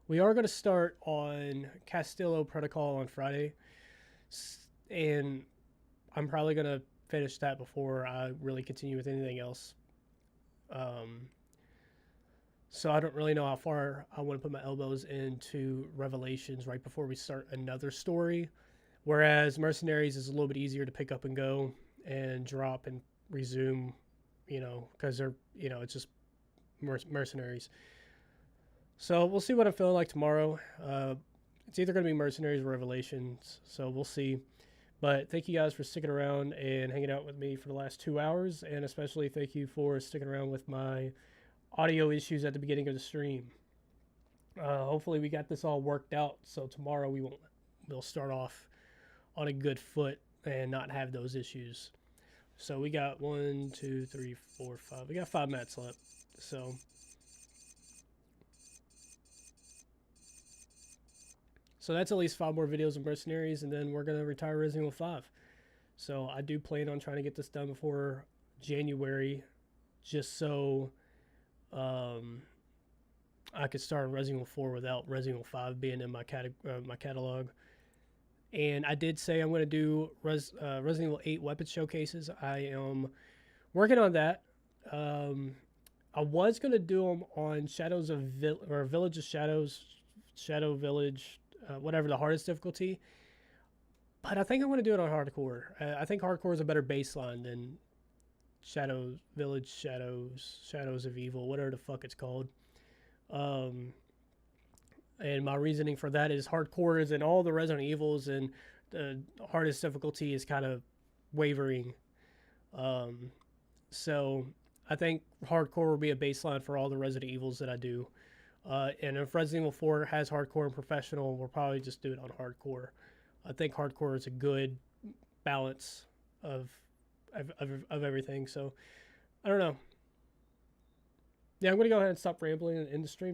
we are going to start on Castillo Protocol on Friday. And I'm probably going to finish that before I really continue with anything else. So I don't really know how far I want to put my elbows into Revelations right before we start another story. Whereas Mercenaries is a little bit easier to pick up and go and drop and resume, because they're, it's just Mercenaries. So we'll see what I'm feeling like tomorrow. It's either going to be Mercenaries or Revelations, so we'll see. But thank you guys for sticking around and hanging out with me for the last 2 hours, and especially thank you for sticking around with my audio issues at the beginning of the stream. Hopefully we got this all worked out, so tomorrow we'll start off on a good foot and not have those issues. So we got 1, 2, 3, 4, 5. We got 5 mats left. So that's at least 5 more videos of Mercenaries, and then we're going to retire Resident Evil 5. So I do plan on trying to get this done before January, just so I could start Resident Evil 4 without Resident Evil 5 being in my catalog. And I did say I'm going to do Resident Evil 8 weapon showcases. I am working on that. I was going to do them on Village of Shadows, Shadow Village, whatever the hardest difficulty. But I think I'm going to do it on hardcore. I think hardcore is a better baseline than Shadow Village, Shadows of Evil, whatever the fuck it's called. And my reasoning for that is hardcore is in all the Resident Evils, and the hardest difficulty is kind of wavering. So I think hardcore will be a baseline for all the Resident Evils that I do. And if Resident Evil 4 has hardcore and professional, we'll probably just do it on hardcore. I think hardcore is a good balance of everything. So I don't know. Yeah, I'm going to go ahead and stop rambling and end the stream.